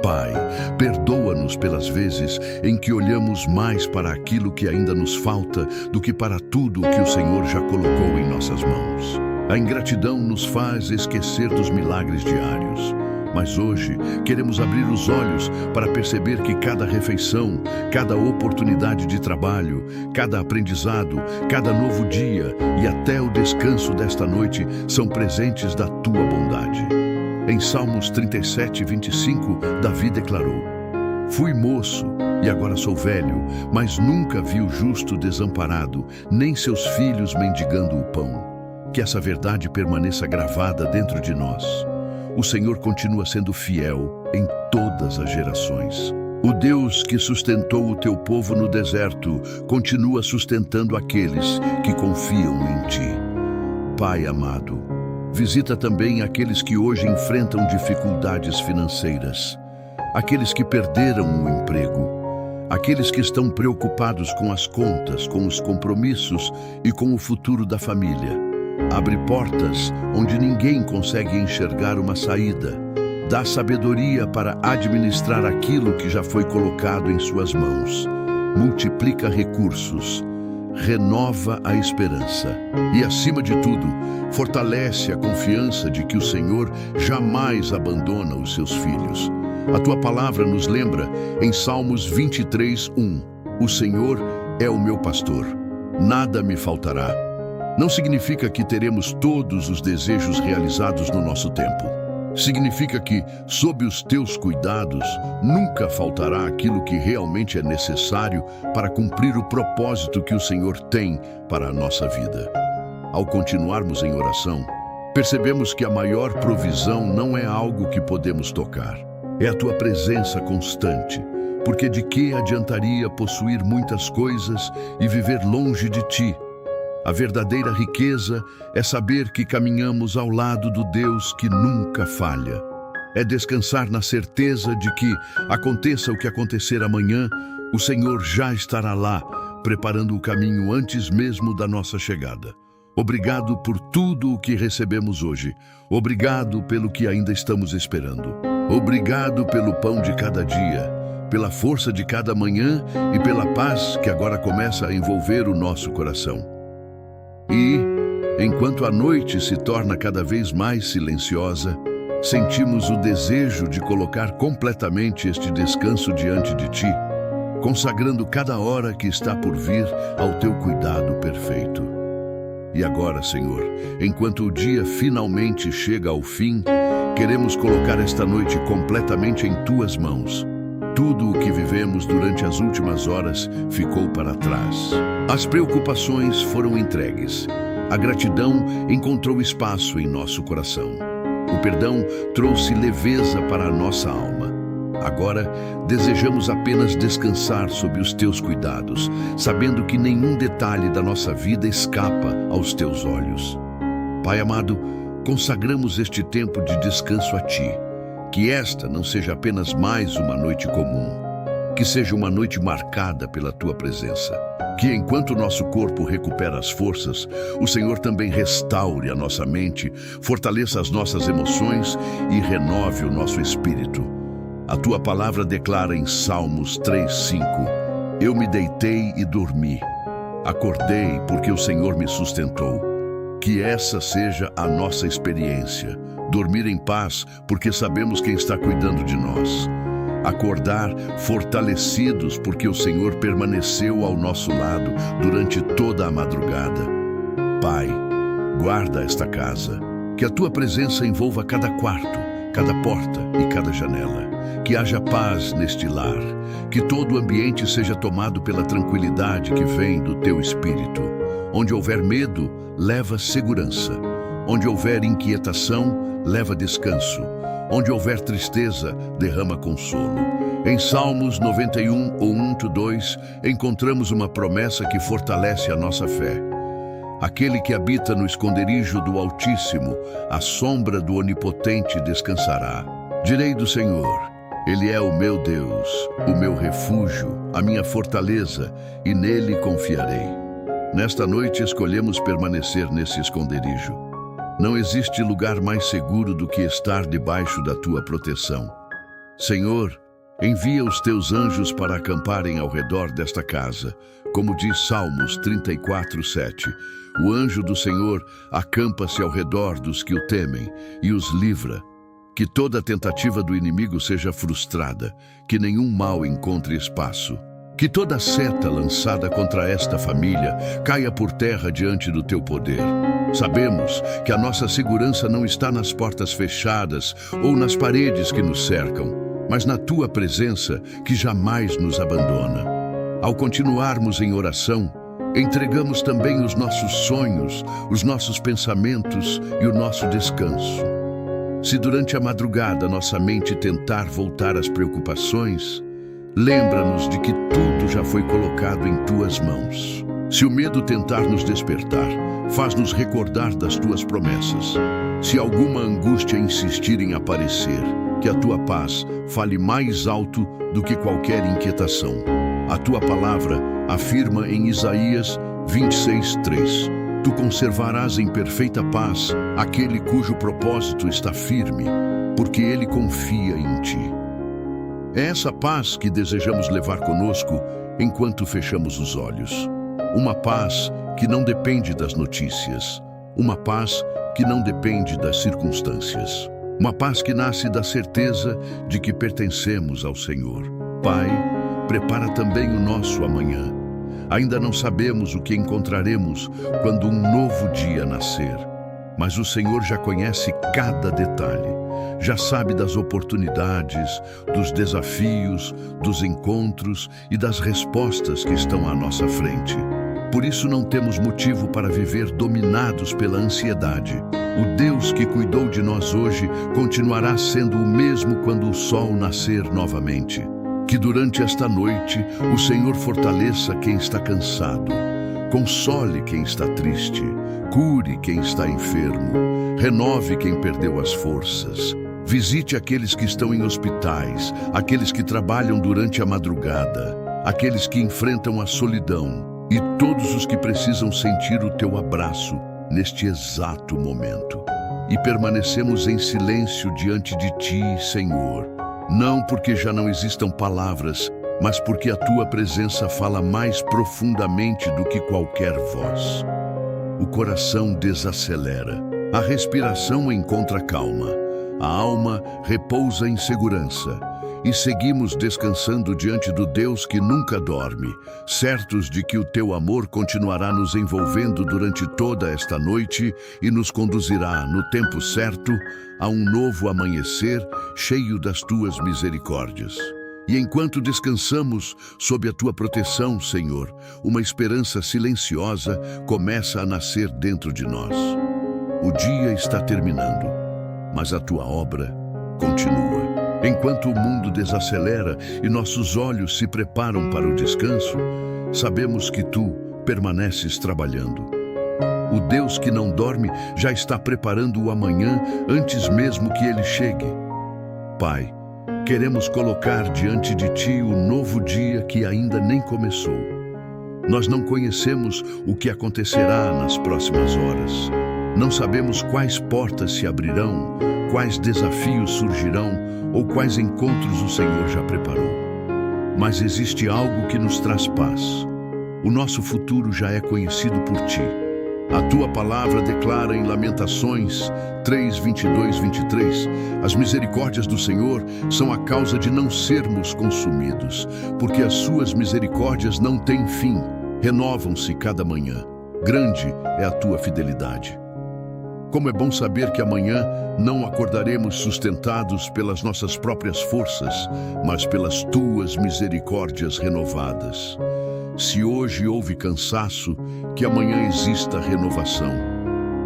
Pai, perdoa-nos pelas vezes em que olhamos mais para aquilo que ainda nos falta do que para tudo o que o Senhor já colocou em nossas mãos. A ingratidão nos faz esquecer dos milagres diários. Mas hoje queremos abrir os olhos para perceber que cada refeição, cada oportunidade de trabalho, cada aprendizado, cada novo dia e até o descanso desta noite são presentes da tua bondade. Em Salmos 37:25, Davi declarou: fui moço e agora sou velho, mas nunca vi o justo desamparado, nem seus filhos mendigando o pão. Que essa verdade permaneça gravada dentro de nós. O Senhor continua sendo fiel em todas as gerações. O Deus que sustentou o teu povo no deserto continua sustentando aqueles que confiam em ti. Pai amado, visita também aqueles que hoje enfrentam dificuldades financeiras, aqueles que perderam o emprego, aqueles que estão preocupados com as contas, com os compromissos e com o futuro da família. Abre portas onde ninguém consegue enxergar uma saída. Dá sabedoria para administrar aquilo que já foi colocado em suas mãos. Multiplica recursos. Renova a esperança. E, acima de tudo, fortalece a confiança de que o Senhor jamais abandona os seus filhos. A tua palavra nos lembra em Salmos 23:1. O Senhor é o meu pastor. Nada me faltará. Não significa que teremos todos os desejos realizados no nosso tempo. Significa que, sob os teus cuidados, nunca faltará aquilo que realmente é necessário para cumprir o propósito que o Senhor tem para a nossa vida. Ao continuarmos em oração, Percebemos que a maior provisão não é algo que podemos tocar. É a tua presença constante, porque de que adiantaria possuir muitas coisas e viver longe de ti? A verdadeira riqueza é saber que caminhamos ao lado do Deus que nunca falha. É descansar na certeza de que, aconteça o que acontecer amanhã, o Senhor já estará lá, preparando o caminho antes mesmo da nossa chegada. Obrigado por tudo o que recebemos hoje. Obrigado pelo que ainda estamos esperando. Obrigado pelo pão de cada dia, pela força de cada manhã e pela paz que agora começa a envolver o nosso coração. E, enquanto a noite se torna cada vez mais silenciosa, sentimos o desejo de colocar completamente este descanso diante de ti, consagrando cada hora que está por vir ao teu cuidado perfeito. E agora, Senhor, enquanto o dia finalmente chega ao fim, queremos colocar esta noite completamente em tuas mãos. Tudo o que vivemos durante as últimas horas ficou para trás. As preocupações foram entregues. A gratidão encontrou espaço em nosso coração. O perdão trouxe leveza para a nossa alma. Agora, desejamos apenas descansar sob os teus cuidados, sabendo que nenhum detalhe da nossa vida escapa aos teus olhos. Pai amado, consagramos este tempo de descanso a ti. Que esta não seja apenas mais uma noite comum, que seja uma noite marcada pela tua presença. Que enquanto o nosso corpo recupera as forças, o Senhor também restaure a nossa mente, fortaleça as nossas emoções e renove o nosso espírito. A tua palavra declara em Salmos 3:5: Eu me deitei e dormi. Acordei porque o Senhor me sustentou. Que essa seja a nossa experiência. Dormir em paz porque sabemos quem está cuidando de nós. Acordar fortalecidos porque o Senhor permaneceu ao nosso lado durante toda a madrugada. Pai, guarda esta casa. Que a tua presença envolva cada quarto, cada porta e cada janela. Que haja paz neste lar. Que todo o ambiente seja tomado pela tranquilidade que vem do teu Espírito. Onde houver medo, leva segurança. Onde houver inquietação, leva descanso. Onde houver tristeza, derrama consolo. Em Salmos 91, 1-2, encontramos uma promessa que fortalece a nossa fé. Aquele que habita no esconderijo do Altíssimo, à sombra do Onipotente descansará. Direi do Senhor: Ele é o meu Deus, o meu refúgio, a minha fortaleza, e nele confiarei. Nesta noite escolhemos permanecer nesse esconderijo. Não existe lugar mais seguro do que estar debaixo da tua proteção. Senhor, envia os teus anjos para acamparem ao redor desta casa. Como diz Salmos 34:7, o anjo do Senhor acampa-se ao redor dos que o temem e os livra. Que toda tentativa do inimigo seja frustrada, que nenhum mal encontre espaço. Que toda seta lançada contra esta família caia por terra diante do teu poder. Sabemos que a nossa segurança não está nas portas fechadas ou nas paredes que nos cercam, mas na tua presença que jamais nos abandona. Ao continuarmos em oração, entregamos também os nossos sonhos, os nossos pensamentos e o nosso descanso. Se durante a madrugada nossa mente tentar voltar às preocupações, lembra-nos de que tudo já foi colocado em tuas mãos. Se o medo tentar nos despertar, faz-nos recordar das tuas promessas. Se alguma angústia insistir em aparecer, que a tua paz fale mais alto do que qualquer inquietação. A tua palavra afirma em Isaías 26:3: Tu conservarás em perfeita paz aquele cujo propósito está firme, porque ele confia em ti. É essa paz que desejamos levar conosco enquanto fechamos os olhos. Uma paz que não depende das notícias. Uma paz que não depende das circunstâncias. Uma paz que nasce da certeza de que pertencemos ao Senhor. Pai, prepara também o nosso amanhã. Ainda não sabemos o que encontraremos quando um novo dia nascer. Mas o Senhor já conhece cada detalhe. Já sabe das oportunidades, dos desafios, dos encontros e das respostas que estão à nossa frente. Por isso não temos motivo para viver dominados pela ansiedade. O Deus que cuidou de nós hoje continuará sendo o mesmo quando o sol nascer novamente. Que durante esta noite o Senhor fortaleça quem está cansado, console quem está triste, cure quem está enfermo, renove quem perdeu as forças. Visite aqueles que estão em hospitais, aqueles que trabalham durante a madrugada, aqueles que enfrentam a solidão e todos os que precisam sentir o teu abraço neste exato momento. E permanecemos em silêncio diante de ti, Senhor, não porque já não existam palavras, mas porque a tua presença fala mais profundamente do que qualquer voz. O coração desacelera, a respiração encontra calma, a alma repousa em segurança e seguimos descansando diante do Deus que nunca dorme, certos de que o teu amor continuará nos envolvendo durante toda esta noite e nos conduzirá, no tempo certo, a um novo amanhecer cheio das tuas misericórdias. E enquanto descansamos sob a tua proteção, Senhor, uma esperança silenciosa começa a nascer dentro de nós. O dia está terminando, mas a tua obra continua. Enquanto o mundo desacelera e nossos olhos se preparam para o descanso, sabemos que tu permaneces trabalhando. O Deus que não dorme já está preparando o amanhã antes mesmo que ele chegue. Pai, queremos colocar diante de ti o novo dia que ainda nem começou. Nós não conhecemos o que acontecerá nas próximas horas. Não sabemos quais portas se abrirão, quais desafios surgirão ou quais encontros o Senhor já preparou. Mas existe algo que nos traz paz. O nosso futuro já é conhecido por ti. A tua palavra declara em Lamentações 3, 22, 23, as misericórdias do Senhor são a causa de não sermos consumidos, porque as suas misericórdias não têm fim, renovam-se cada manhã. Grande é a tua fidelidade. Como é bom saber que amanhã não acordaremos sustentados pelas nossas próprias forças, mas pelas tuas misericórdias renovadas. Se hoje houve cansaço, que amanhã exista renovação.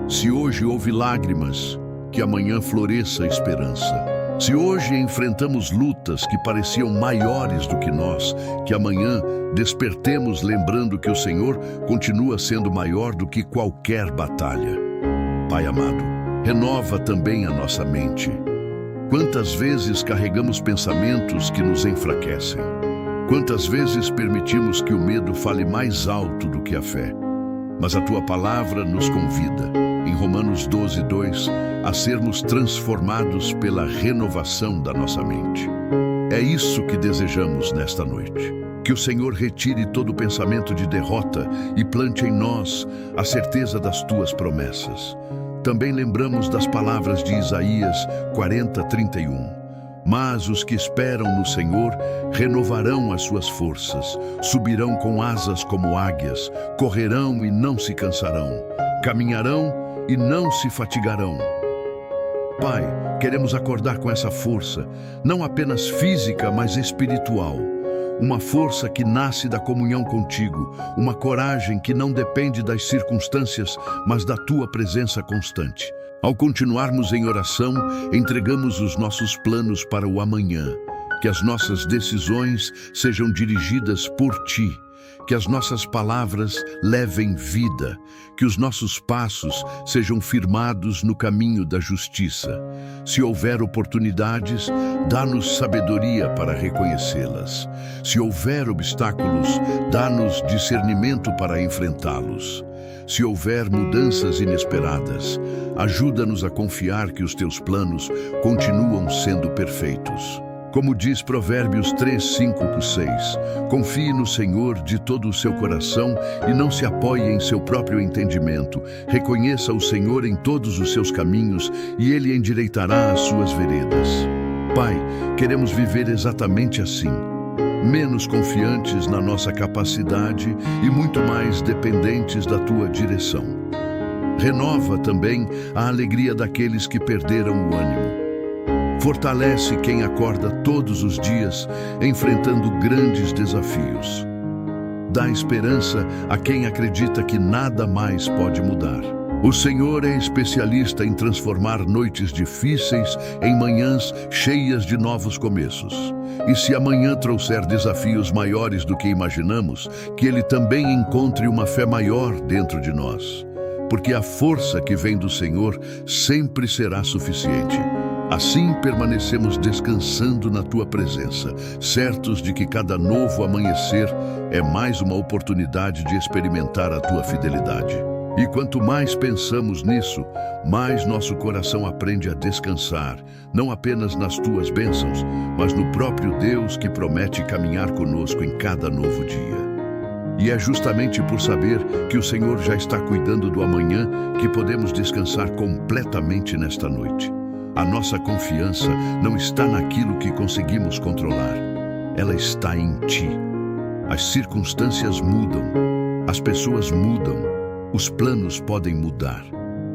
Se hoje houve lágrimas, que amanhã floresça a esperança. Se hoje enfrentamos lutas que pareciam maiores do que nós, que amanhã despertemos lembrando que o Senhor continua sendo maior do que qualquer batalha. Pai amado, renova também a nossa mente. Quantas vezes carregamos pensamentos que nos enfraquecem? Quantas vezes permitimos que o medo fale mais alto do que a fé? Mas a tua palavra nos convida, em Romanos 12, 2, a sermos transformados pela renovação da nossa mente. É isso que desejamos nesta noite. Que o Senhor retire todo o pensamento de derrota e plante em nós a certeza das tuas promessas. Também lembramos das palavras de Isaías 40, 31. Mas os que esperam no Senhor renovarão as suas forças, subirão com asas como águias, correrão e não se cansarão, caminharão e não se fatigarão. Pai, queremos acordar com essa força, não apenas física, mas espiritual. Uma força que nasce da comunhão contigo, uma coragem que não depende das circunstâncias, mas da tua presença constante. Ao continuarmos em oração, entregamos os nossos planos para o amanhã, que as nossas decisões sejam dirigidas por ti, que as nossas palavras levem vida, que os nossos passos sejam firmados no caminho da justiça. Se houver oportunidades, dá-nos sabedoria para reconhecê-las. Se houver obstáculos, dá-nos discernimento para enfrentá-los. Se houver mudanças inesperadas, ajuda-nos a confiar que os teus planos continuam sendo perfeitos. Como diz Provérbios 3, 5, 6, confie no Senhor de todo o seu coração e não se apoie em seu próprio entendimento. Reconheça o Senhor em todos os seus caminhos e Ele endireitará as suas veredas. Pai, queremos viver exatamente assim, menos confiantes na nossa capacidade e muito mais dependentes da tua direção. Renova também a alegria daqueles que perderam o ânimo. Fortalece quem acorda todos os dias, enfrentando grandes desafios. dá esperança a quem acredita que nada mais pode mudar. O Senhor é especialista em transformar noites difíceis em manhãs cheias de novos começos. E se amanhã trouxer desafios maiores do que imaginamos, que Ele também encontre uma fé maior dentro de nós. Porque a força que vem do Senhor sempre será suficiente. Assim permanecemos descansando na Tua presença, certos de que cada novo amanhecer é mais uma oportunidade de experimentar a Tua fidelidade. E quanto mais pensamos nisso, mais nosso coração aprende a descansar, não apenas nas Tuas bênçãos, mas no próprio Deus que promete caminhar conosco em cada novo dia. E é justamente por saber que o Senhor já está cuidando do amanhã que podemos descansar completamente nesta noite. A nossa confiança não está naquilo que conseguimos controlar, ela está em Ti. As circunstâncias mudam, as pessoas mudam, os planos podem mudar,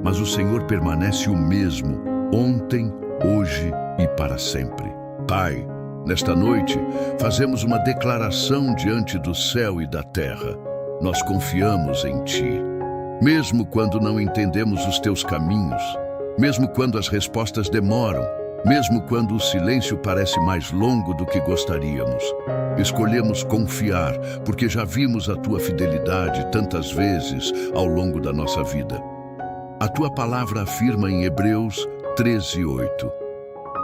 mas o Senhor permanece o mesmo, ontem, hoje e para sempre. Pai, nesta noite, fazemos uma declaração diante do céu e da terra. Nós confiamos em Ti. Mesmo quando não entendemos os Teus caminhos, mesmo quando as respostas demoram, mesmo quando o silêncio parece mais longo do que gostaríamos, escolhemos confiar, porque já vimos a Tua fidelidade tantas vezes ao longo da nossa vida. A Tua palavra afirma em Hebreus 13:8.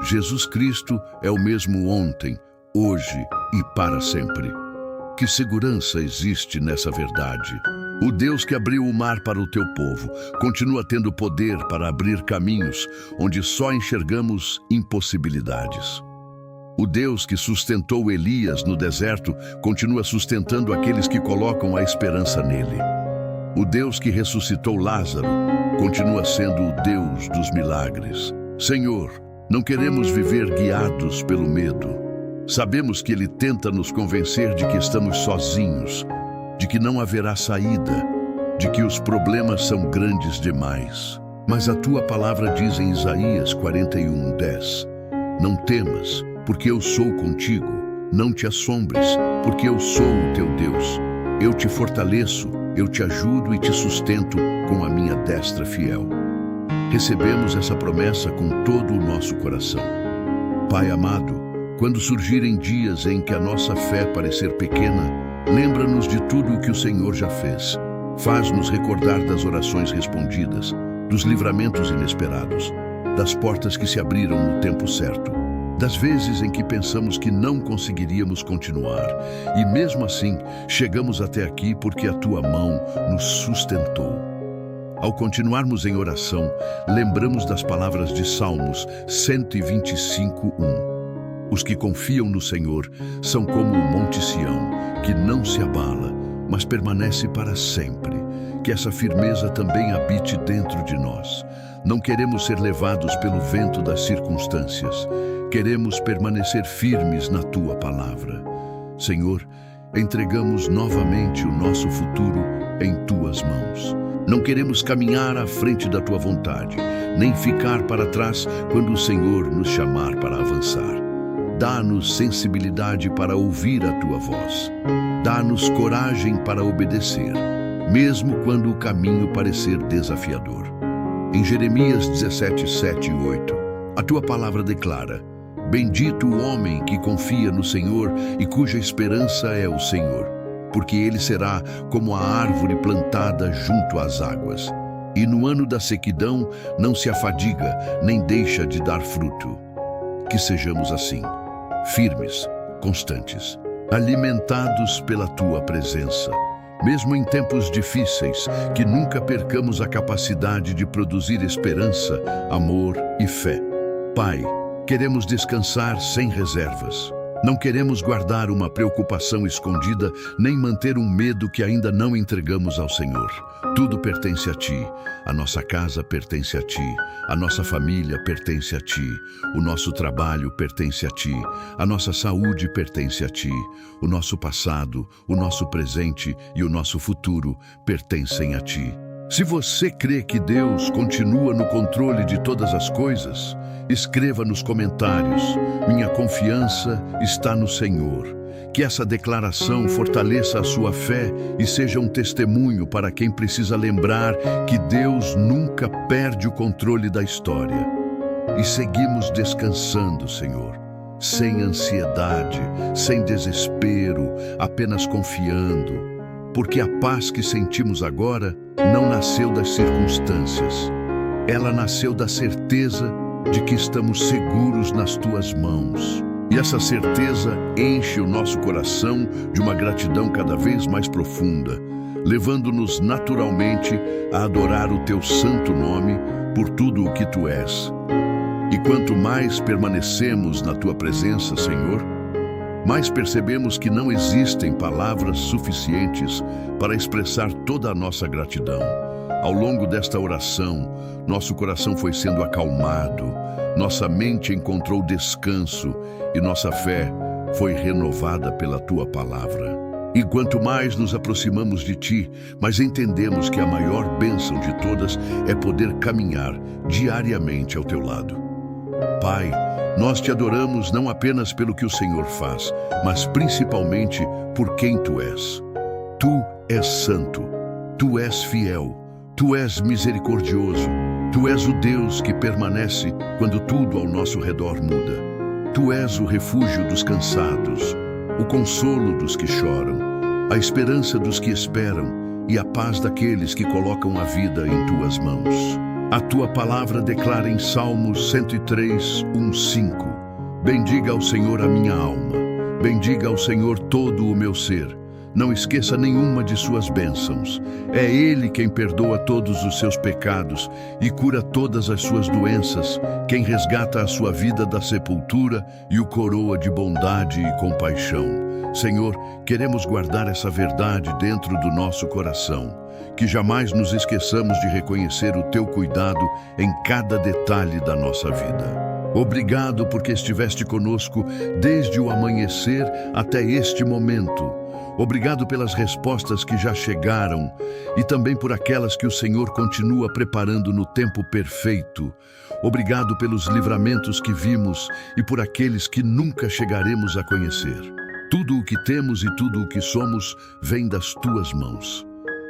Jesus Cristo é o mesmo ontem, hoje e para sempre. Que segurança existe nessa verdade? O Deus que abriu o mar para o Teu povo continua tendo poder para abrir caminhos onde só enxergamos impossibilidades. O Deus que sustentou Elias no deserto continua sustentando aqueles que colocam a esperança nele. O Deus que ressuscitou Lázaro continua sendo o Deus dos milagres. Senhor, não queremos viver guiados pelo medo. Sabemos que Ele tenta nos convencer de que estamos sozinhos, de que não haverá saída, de que os problemas são grandes demais. Mas a Tua palavra diz em Isaías 41:10, não temas, porque eu sou contigo. Não te assombres, porque eu sou o teu Deus. Eu te fortaleço, eu te ajudo e te sustento com a minha destra fiel. Recebemos essa promessa com todo o nosso coração. Pai amado, quando surgirem dias em que a nossa fé parecer pequena, lembra-nos de tudo o que o Senhor já fez. Faz-nos recordar das orações respondidas, dos livramentos inesperados, das portas que se abriram no tempo certo, das vezes em que pensamos que não conseguiríamos continuar, e mesmo assim chegamos até aqui porque a Tua mão nos sustentou. Ao continuarmos em oração, lembramos das palavras de Salmos 125:1. Os que confiam no Senhor são como o Monte Sião, que não se abala, mas permanece para sempre. Que essa firmeza também habite dentro de nós. Não queremos ser levados pelo vento das circunstâncias. Queremos permanecer firmes na Tua palavra. Senhor, entregamos novamente o nosso futuro em Tuas mãos. Não queremos caminhar à frente da Tua vontade, nem ficar para trás quando o Senhor nos chamar para avançar. Dá-nos sensibilidade para ouvir a Tua voz. Dá-nos coragem para obedecer, mesmo quando o caminho parecer desafiador. Em Jeremias 17:7 e 8, a Tua palavra declara: bendito o homem que confia no Senhor e cuja esperança é o Senhor, porque ele será como a árvore plantada junto às águas, e no ano da sequidão não se afadiga, nem deixa de dar fruto. Que sejamos assim, firmes, constantes, alimentados pela Tua presença, mesmo em tempos difíceis, que nunca percamos a capacidade de produzir esperança, amor e fé. Pai, queremos descansar sem reservas. Não queremos guardar uma preocupação escondida, nem manter um medo que ainda não entregamos ao Senhor. Tudo pertence a Ti. A nossa casa pertence a Ti. A nossa família pertence a Ti. O nosso trabalho pertence a Ti. A nossa saúde pertence a Ti. O nosso passado, o nosso presente e o nosso futuro pertencem a Ti. Se você crê que Deus continua no controle de todas as coisas, escreva nos comentários: minha confiança está no Senhor. Que essa declaração fortaleça a sua fé e seja um testemunho para quem precisa lembrar que Deus nunca perde o controle da história. E seguimos descansando, Senhor, sem ansiedade, sem desespero, apenas confiando. Porque a paz que sentimos agora não nasceu das circunstâncias. Ela nasceu da certeza de que estamos seguros nas tuas mãos. E essa certeza enche o nosso coração de uma gratidão cada vez mais profunda, levando-nos naturalmente a adorar o teu santo nome por tudo o que tu és. E quanto mais permanecemos na tua presença, Senhor, mais percebemos que não existem palavras suficientes para expressar toda a nossa gratidão. Ao longo desta oração, nosso coração foi sendo acalmado, nossa mente encontrou descanso e nossa fé foi renovada pela tua palavra. E quanto mais nos aproximamos de ti, mais entendemos que a maior bênção de todas é poder caminhar diariamente ao teu lado. Pai, nós te adoramos não apenas pelo que o Senhor faz, mas principalmente por quem tu és. Tu és santo, tu és fiel, tu és misericordioso, tu és o Deus que permanece quando tudo ao nosso redor muda. Tu és o refúgio dos cansados, o consolo dos que choram, a esperança dos que esperam e a paz daqueles que colocam a vida em tuas mãos. A tua palavra declara em Salmos 103, 1-5: bendiga ao Senhor a minha alma, bendiga ao Senhor todo o meu ser. Não esqueça nenhuma de suas bênçãos. É Ele quem perdoa todos os seus pecados e cura todas as suas doenças, quem resgata a sua vida da sepultura e o coroa de bondade e compaixão. Senhor, queremos guardar essa verdade dentro do nosso coração. Que jamais nos esqueçamos de reconhecer o teu cuidado em cada detalhe da nossa vida. Obrigado porque estiveste conosco desde o amanhecer até este momento. Obrigado pelas respostas que já chegaram e também por aquelas que o Senhor continua preparando no tempo perfeito. Obrigado pelos livramentos que vimos e por aqueles que nunca chegaremos a conhecer. Tudo o que temos e tudo o que somos vem das tuas mãos.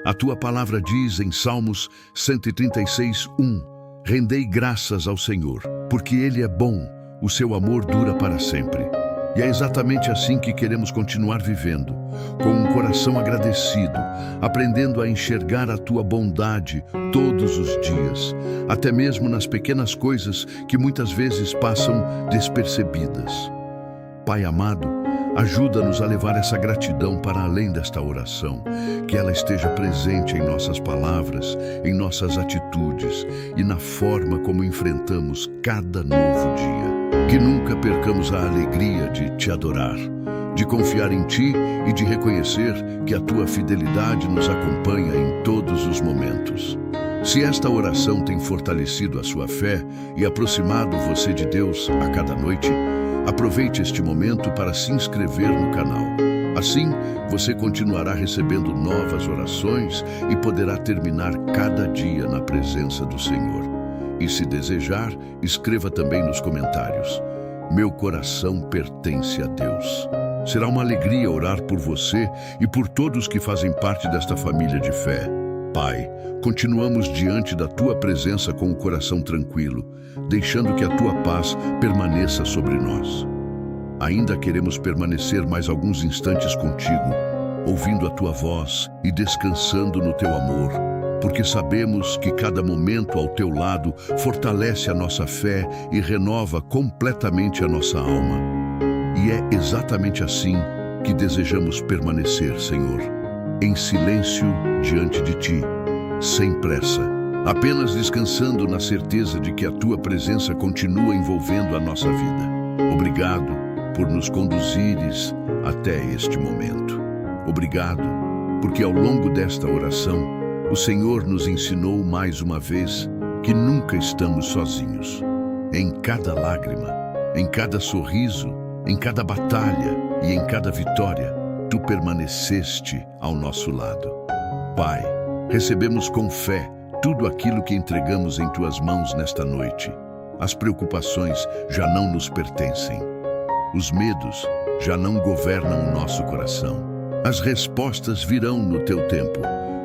A tua palavra diz em Salmos 136, 1: rendei graças ao Senhor, porque Ele é bom, o seu amor dura para sempre. E é exatamente assim que queremos continuar vivendo, com um coração agradecido, aprendendo a enxergar a tua bondade todos os dias, até mesmo nas pequenas coisas que muitas vezes passam despercebidas. Pai amado, ajuda-nos a levar essa gratidão para além desta oração, que ela esteja presente em nossas palavras, em nossas atitudes e na forma como enfrentamos cada novo dia. Que nunca percamos a alegria de te adorar, de confiar em ti e de reconhecer que a tua fidelidade nos acompanha em todos os momentos. Se esta oração tem fortalecido a sua fé e aproximado você de Deus a cada noite, aproveite este momento para se inscrever no canal. Assim, você continuará recebendo novas orações e poderá terminar cada dia na presença do Senhor. E se desejar, escreva também nos comentários: meu coração pertence a Deus. Será uma alegria orar por você e por todos que fazem parte desta família de fé. Pai, continuamos diante da tua presença com o coração tranquilo, deixando que a tua paz permaneça sobre nós. Ainda queremos permanecer mais alguns instantes contigo, ouvindo a tua voz e descansando no teu amor, porque sabemos que cada momento ao teu lado fortalece a nossa fé e renova completamente a nossa alma. E é exatamente assim que desejamos permanecer, Senhor, em silêncio diante de ti, sem pressa, apenas descansando na certeza de que a tua presença continua envolvendo a nossa vida. Obrigado por nos conduzires até este momento. Obrigado, porque ao longo desta oração, o Senhor nos ensinou mais uma vez que nunca estamos sozinhos. Em cada lágrima, em cada sorriso, em cada batalha e em cada vitória, tu permaneceste ao nosso lado. Pai, Recebemos com fé tudo aquilo que entregamos em tuas mãos nesta noite. As preocupações já não nos pertencem. Os medos já não governam o nosso coração. As respostas virão no teu tempo.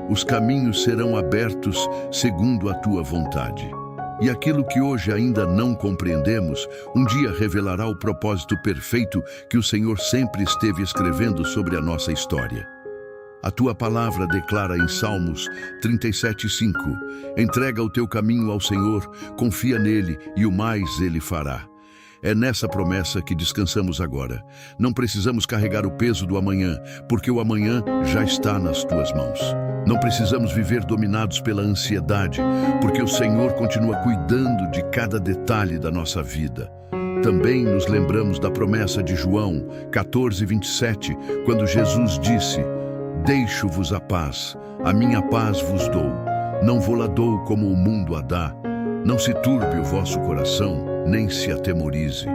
Os caminhos serão abertos segundo a tua vontade. E aquilo que hoje ainda não compreendemos, um dia revelará o propósito perfeito que o Senhor sempre esteve escrevendo sobre a nossa história. A tua palavra declara em Salmos 37:5: entrega o teu caminho ao Senhor, confia nele e o mais ele fará. É nessa promessa que descansamos agora. Não precisamos carregar o peso do amanhã, porque o amanhã já está nas tuas mãos. Não precisamos viver dominados pela ansiedade, porque o Senhor continua cuidando de cada detalhe da nossa vida. Também nos lembramos da promessa de João 14:27, quando Jesus disse: deixo-vos a paz, a minha paz vos dou. Não vou-la dou como o mundo a dá. Não se turbe o vosso coração, nem se atemorize.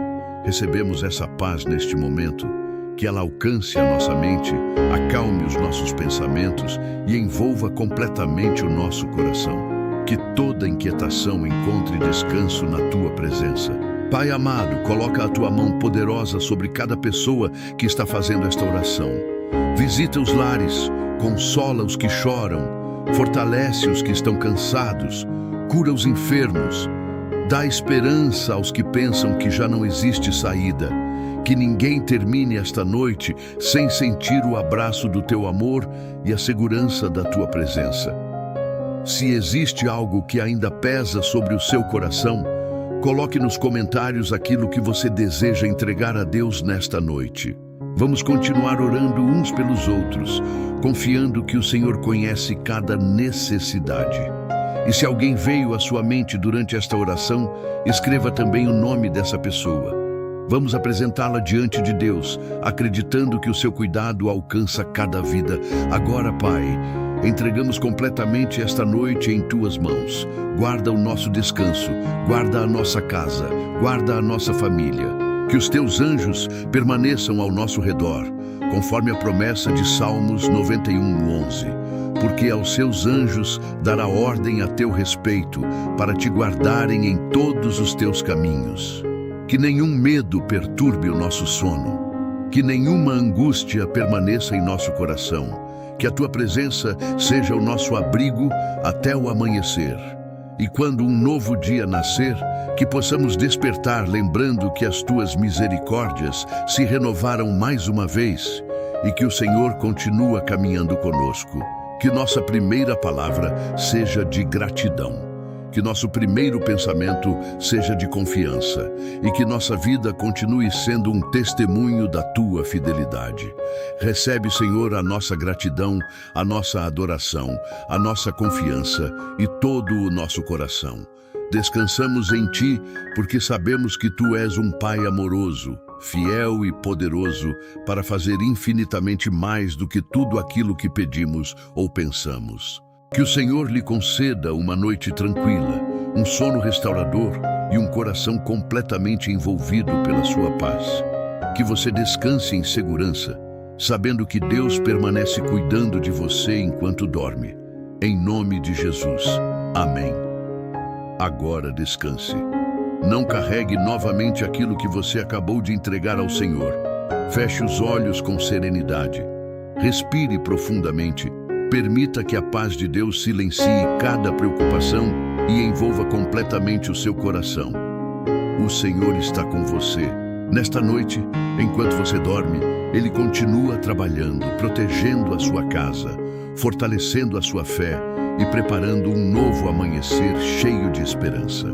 Recebemos essa paz neste momento, que ela alcance a nossa mente, acalme os nossos pensamentos e envolva completamente o nosso coração. Que toda inquietação encontre descanso na tua presença. Pai amado, coloca a tua mão poderosa sobre cada pessoa que está fazendo esta oração. Visita os lares, consola os que choram, fortalece os que estão cansados, cura os enfermos, dá esperança aos que pensam que já não existe saída. Que ninguém termine esta noite sem sentir o abraço do teu amor e a segurança da tua presença. Se existe algo que ainda pesa sobre o seu coração, coloque nos comentários aquilo que você deseja entregar a Deus nesta noite. Vamos continuar orando uns pelos outros, confiando que o Senhor conhece cada necessidade. E se alguém veio à sua mente durante esta oração, escreva também o nome dessa pessoa. Vamos apresentá-la diante de Deus, acreditando que o seu cuidado alcança cada vida. Agora, Pai, entregamos completamente esta noite em tuas mãos. Guarda o nosso descanso, guarda a nossa casa, guarda a nossa família. Que os teus anjos permaneçam ao nosso redor, conforme a promessa de Salmos 91:11. Porque aos seus anjos dará ordem a teu respeito, para te guardarem em todos os teus caminhos. Que nenhum medo perturbe o nosso sono, que nenhuma angústia permaneça em nosso coração, que a tua presença seja o nosso abrigo até o amanhecer. E quando um novo dia nascer, que possamos despertar lembrando que as tuas misericórdias se renovaram mais uma vez e que o Senhor continua caminhando conosco. Que nossa primeira palavra seja de gratidão, que nosso primeiro pensamento seja de confiança e que nossa vida continue sendo um testemunho da tua fidelidade. Recebe, Senhor, a nossa gratidão, a nossa adoração, a nossa confiança e todo o nosso coração. Descansamos em Ti, porque sabemos que Tu és um Pai amoroso, fiel e poderoso para fazer infinitamente mais do que tudo aquilo que pedimos ou pensamos. Que o Senhor lhe conceda uma noite tranquila, um sono restaurador e um coração completamente envolvido pela sua paz. Que você descanse em segurança, sabendo que Deus permanece cuidando de você enquanto dorme. Em nome de Jesus. Amém. Agora descanse. Não carregue novamente aquilo que você acabou de entregar ao Senhor. Feche os olhos com serenidade. Respire profundamente. Permita que a paz de Deus silencie cada preocupação e envolva completamente o seu coração. O Senhor está com você. Nesta noite, enquanto você dorme, Ele continua trabalhando, protegendo a sua casa, fortalecendo a sua fé e preparando um novo amanhecer cheio de esperança.